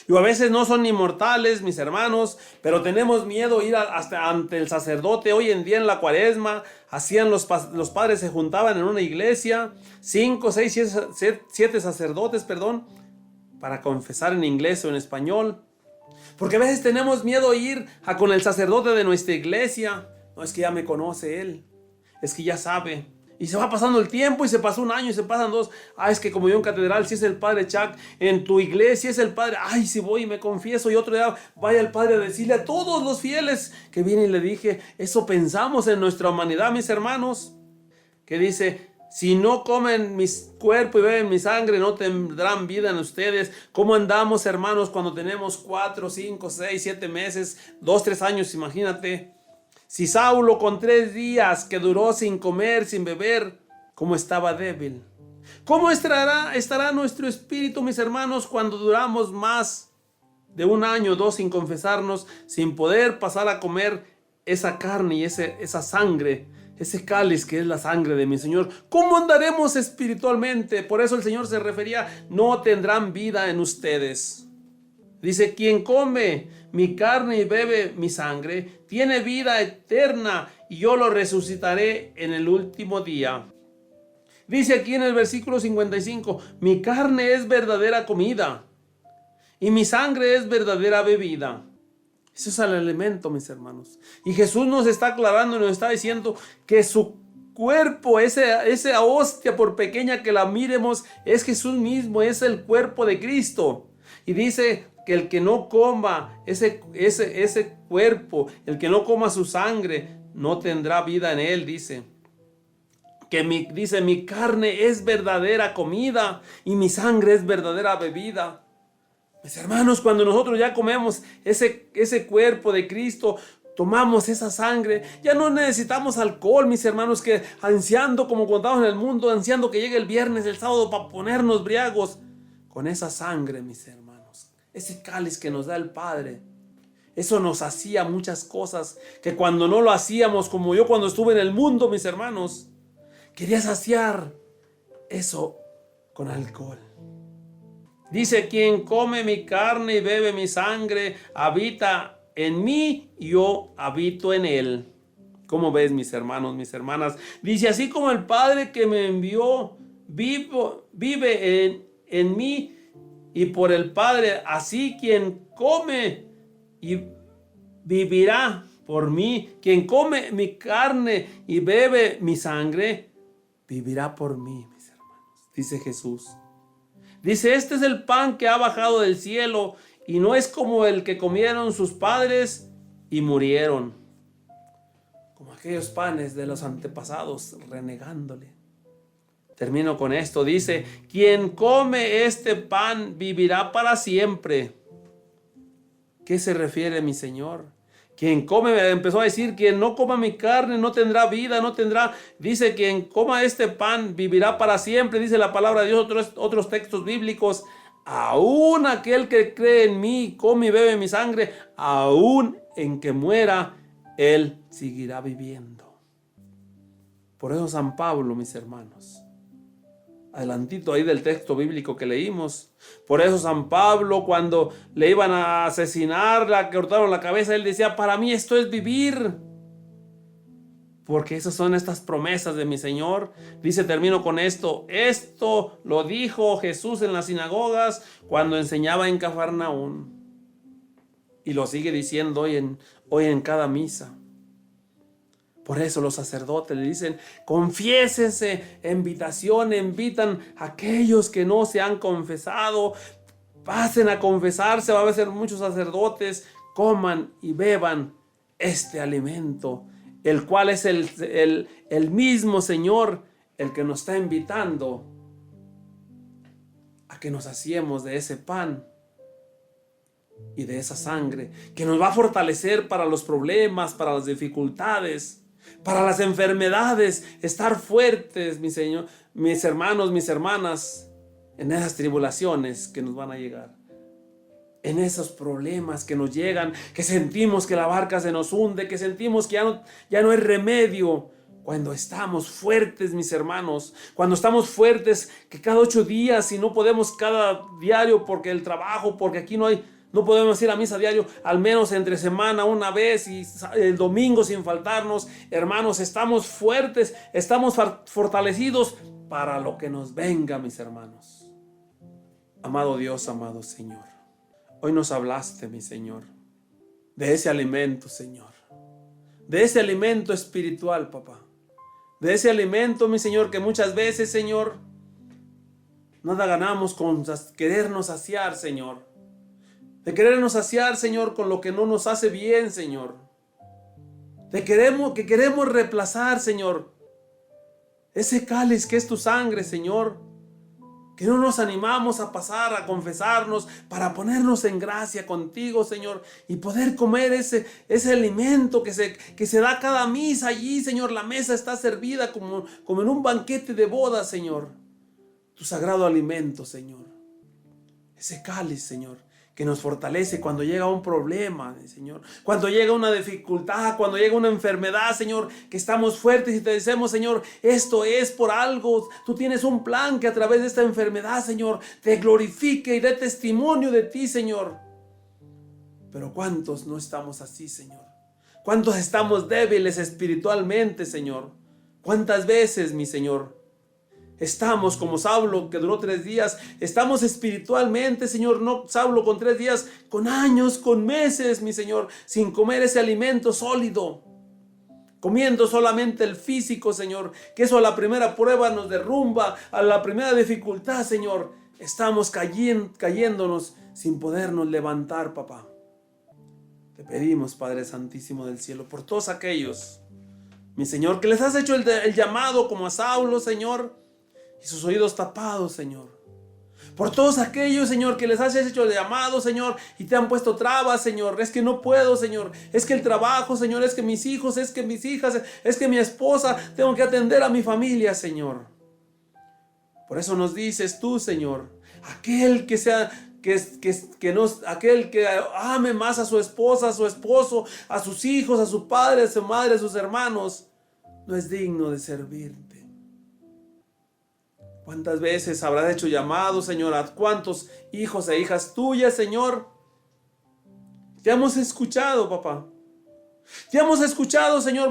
Y a veces no son ni mortales, mis hermanos, pero tenemos miedo ir hasta ante el sacerdote. Hoy en día en la cuaresma, los padres se juntaban en una iglesia, 5, 6, 7 sacerdotes, para confesar en inglés o en español. Porque a veces tenemos miedo ir con el sacerdote de nuestra iglesia. No, es que ya me conoce él, es que ya sabe. Y se va pasando el tiempo y se pasó un año y se pasan 2. Es que como yo en catedral, si es el padre Chuck, en tu iglesia es el padre. Si voy y me confieso, y otro día vaya el padre a decirle a todos los fieles que viene y le dije. Eso pensamos en nuestra humanidad, mis hermanos, que dice, si no comen mi cuerpo y beben mi sangre, no tendrán vida en ustedes. ¿Cómo andamos, hermanos, cuando tenemos 4, 5, 6, 7 meses, 2, 3 años? Imagínate. Si Saulo con 3 días que duró sin comer, sin beber, ¿cómo estaba débil? ¿Cómo estará nuestro espíritu, mis hermanos, cuando duramos más de 1 año, 2 sin confesarnos, sin poder pasar a comer esa carne y esa sangre, ese cáliz que es la sangre de mi Señor? ¿Cómo andaremos espiritualmente? Por eso el Señor se refería, no tendrán vida en ustedes. Dice, quien come mi carne y bebe mi sangre, tiene vida eterna y yo lo resucitaré en el último día. Dice aquí en el versículo 55, mi carne es verdadera comida y mi sangre es verdadera bebida. Eso es el alimento, mis hermanos. Y Jesús nos está aclarando y nos está diciendo que su cuerpo, esa hostia, por pequeña que la miremos, es Jesús mismo, es el cuerpo de Cristo. Y dice que el que no coma ese cuerpo, el que no coma su sangre, no tendrá vida en él, dice. Dice, mi carne es verdadera comida y mi sangre es verdadera bebida. Mis hermanos, cuando nosotros ya comemos ese cuerpo de Cristo, tomamos esa sangre, ya no necesitamos alcohol, mis hermanos, que ansiando, como contamos en el mundo, ansiando que llegue el viernes, el sábado, para ponernos briagos. Con esa sangre, mis hermanos, ese cáliz que nos da el Padre, eso nos hacía muchas cosas que cuando no lo hacíamos, como yo cuando estuve en el mundo, mis hermanos, quería saciar eso con alcohol. Dice, quien come mi carne y bebe mi sangre, habita en mí y yo habito en él. ¿Cómo ves, mis hermanos, mis hermanas? Dice, así como el Padre que me envió vive en mí y por el Padre, así quien come y vivirá por mí. Quien come mi carne y bebe mi sangre, vivirá por mí, mis hermanos. Dice Jesús. Dice, este es el pan que ha bajado del cielo y no es como el que comieron sus padres y murieron. Como aquellos panes de los antepasados, renegándole. Termino con esto. Dice, quien come este pan vivirá para siempre. ¿Qué se refiere, mi Señor? Quien come, empezó a decir, quien no coma mi carne no tendrá vida, no tendrá. Dice, quien coma este pan vivirá para siempre. Dice la palabra de Dios, otros textos bíblicos. Aún aquel que cree en mí, come y bebe mi sangre, aún en que muera, él seguirá viviendo. Por eso San Pablo, mis hermanos, adelantito ahí del texto bíblico que leímos. Por eso San Pablo, cuando le iban a asesinar, le cortaron la cabeza, él decía, para mí esto es vivir. Porque esas son estas promesas de mi Señor. Dice, termino con esto. Esto lo dijo Jesús en las sinagogas cuando enseñaba en Cafarnaún. Y lo sigue diciendo hoy en cada misa. Por eso los sacerdotes le dicen, confiésense, invitan a aquellos que no se han confesado, pasen a confesarse, va a haber muchos sacerdotes, coman y beban este alimento, el cual es el mismo Señor, el que nos está invitando a que nos saciemos de ese pan y de esa sangre, que nos va a fortalecer para los problemas, para las dificultades, para las enfermedades, estar fuertes, mi Señor, mis hermanos, mis hermanas, en esas tribulaciones que nos van a llegar, en esos problemas que nos llegan, que sentimos que la barca se nos hunde, que sentimos que ya no hay remedio. Cuando estamos fuertes, mis hermanos, cuando estamos fuertes, que cada 8 días, si no podemos cada diario porque el trabajo, porque aquí no podemos ir a misa diario, al menos entre semana una vez y el domingo sin faltarnos. Hermanos, estamos fuertes, estamos fortalecidos para lo que nos venga, mis hermanos. Amado Dios, amado Señor, hoy nos hablaste, mi Señor, de ese alimento, Señor, de ese alimento espiritual, papá, de ese alimento, mi Señor, que muchas veces, Señor, nada ganamos con querernos saciar, Señor. De querernos saciar, Señor, con lo que no nos hace bien, Señor. Que queremos reemplazar, Señor, ese cáliz que es tu sangre, Señor. Que no nos animamos a pasar, a confesarnos, para ponernos en gracia contigo, Señor, y poder comer ese alimento que se da cada misa allí, Señor. La mesa está servida como en un banquete de boda, Señor. Tu sagrado alimento, Señor. Ese cáliz, Señor, que nos fortalece cuando llega un problema, Señor, cuando llega una dificultad, cuando llega una enfermedad, Señor, que estamos fuertes y te decimos, Señor, esto es por algo. Tú tienes un plan que a través de esta enfermedad, Señor, te glorifique y dé testimonio de ti, Señor. Pero ¿cuántos no estamos así, Señor? ¿Cuántos estamos débiles espiritualmente, Señor? ¿Cuántas veces, mi Señor, Estamos como Saulo, que duró 3 días. Estamos espiritualmente, Señor, no Saulo con 3 días, con años, con meses, mi Señor, sin comer ese alimento sólido. Comiendo solamente el físico, Señor, que eso a la primera prueba nos derrumba, a la primera dificultad, Señor, estamos cayéndonos sin podernos levantar, papá. Te pedimos, Padre Santísimo del cielo, por todos aquellos, mi Señor, que les has hecho el llamado como a Saulo, Señor, y sus oídos tapados, Señor. Por todos aquellos, Señor, que les has hecho el llamado, Señor, y te han puesto trabas, Señor. Es que no puedo, Señor. Es que el trabajo, Señor, es que mis hijos, es que mis hijas, es que mi esposa, tengo que atender a mi familia, Señor. Por eso nos dices tú, Señor, aquel que sea, aquel que ame más a su esposa, a su esposo, a sus hijos, a su padre, a su madre, a sus hermanos, no es digno de servirte. ¿Cuántas veces habrás hecho llamados, Señor? ¿A cuántos hijos e hijas tuyas, Señor? Te hemos escuchado, papá. Te hemos escuchado, Señor,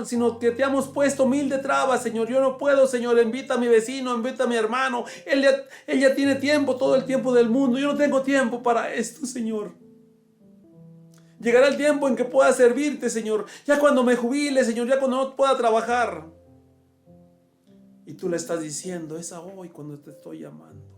sino que te hemos puesto 1000 de trabas, Señor. Yo no puedo, Señor. Invita a mi vecino, invita a mi hermano. Él ya tiene tiempo, todo el tiempo del mundo. Yo no tengo tiempo para esto, Señor. Llegará el tiempo en que pueda servirte, Señor. Ya cuando me jubile, Señor. Ya cuando no pueda trabajar. Y tú le estás diciendo, es a hoy cuando te estoy llamando.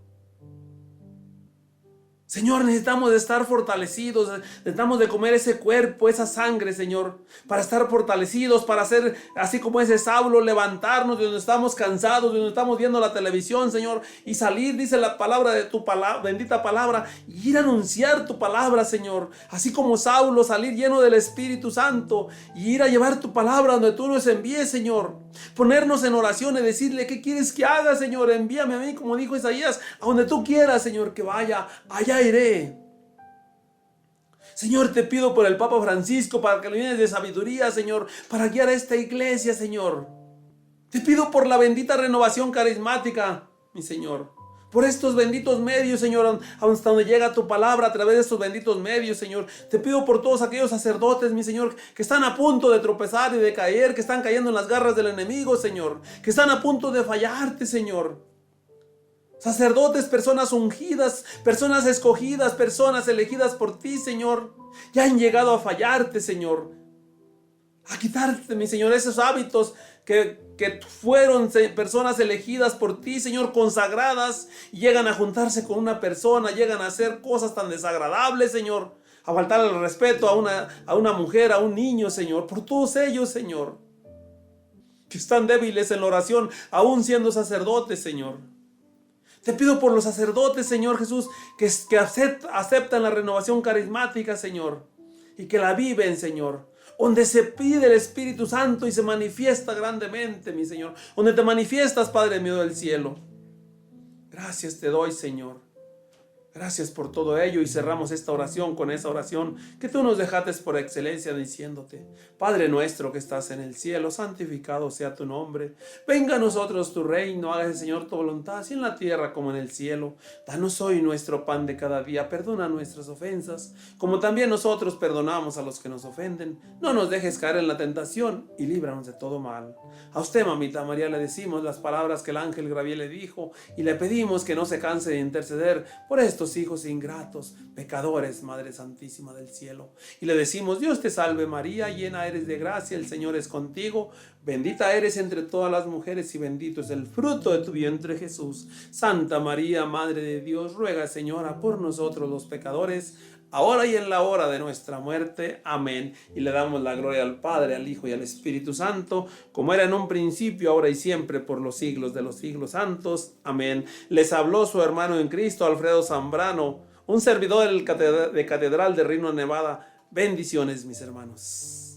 Señor, necesitamos de estar fortalecidos, necesitamos de comer ese cuerpo, esa sangre, Señor, para estar fortalecidos, para ser así como ese Saulo, levantarnos de donde estamos cansados, de donde estamos viendo la televisión, Señor, y salir, dice la palabra de tu bendita palabra, y ir a anunciar tu palabra, Señor, así como Saulo, salir lleno del Espíritu Santo, y ir a llevar tu palabra donde tú nos envíes, Señor, ponernos en oración y decirle, ¿qué quieres que haga, Señor? Envíame a mí, como dijo Isaías, a donde tú quieras, Señor, que vaya, allá iré. Señor, te pido por el Papa Francisco, para que le llenes de sabiduría, Señor, para guiar a esta iglesia, Señor. Te pido por la bendita renovación carismática, mi Señor. Por estos benditos medios, Señor, hasta donde llega tu palabra a través de estos benditos medios, Señor. Te pido por todos aquellos sacerdotes, mi Señor, que están a punto de tropezar y de caer, que están cayendo en las garras del enemigo, Señor. Que están a punto de fallarte, Señor. Sacerdotes, personas ungidas, personas escogidas, personas elegidas por ti, Señor, ya han llegado a fallarte, Señor. A quitarte, mi Señor, esos hábitos que fueron personas elegidas por ti, Señor, consagradas, y llegan a juntarse con una persona, llegan a hacer cosas tan desagradables, Señor, a faltar el respeto a una mujer, a un niño, Señor, por todos ellos, Señor, que están débiles en la oración, aún siendo sacerdotes, Señor. Te pido por los sacerdotes, Señor Jesús, que aceptan la renovación carismática, Señor, y que la viven, Señor, donde se pide el Espíritu Santo y se manifiesta grandemente, mi Señor, donde te manifiestas, Padre mío del cielo. Gracias te doy, Señor. Gracias por todo ello, y cerramos esta oración con esa oración que tú nos dejaste por excelencia, diciéndote: Padre nuestro que estás en el cielo, santificado sea tu nombre. Venga a nosotros tu reino, hágase, Señor, tu voluntad, así en la tierra como en el cielo. Danos hoy nuestro pan de cada día, perdona nuestras ofensas, como también nosotros perdonamos a los que nos ofenden. No nos dejes caer en la tentación, y líbranos de todo mal. A usted, mamita María, le decimos las palabras que el ángel Gabriel le dijo, y le pedimos que no se canse de interceder por estos hijos ingratos, pecadores, Madre Santísima del cielo. Y le decimos: Dios te salve María, llena eres de gracia, el Señor es contigo, bendita eres entre todas las mujeres y bendito es el fruto de tu vientre Jesús. Santa María, Madre de Dios, ruega, Señora, por nosotros los pecadores, ahora y en la hora de nuestra muerte. Amén. Y le damos la gloria al Padre, al Hijo y al Espíritu Santo, como era en un principio, ahora y siempre, por los siglos de los siglos santos. Amén. Les habló su hermano en Cristo, Alfredo Zambrano, un servidor de Catedral de Reno, Nevada. Bendiciones, mis hermanos.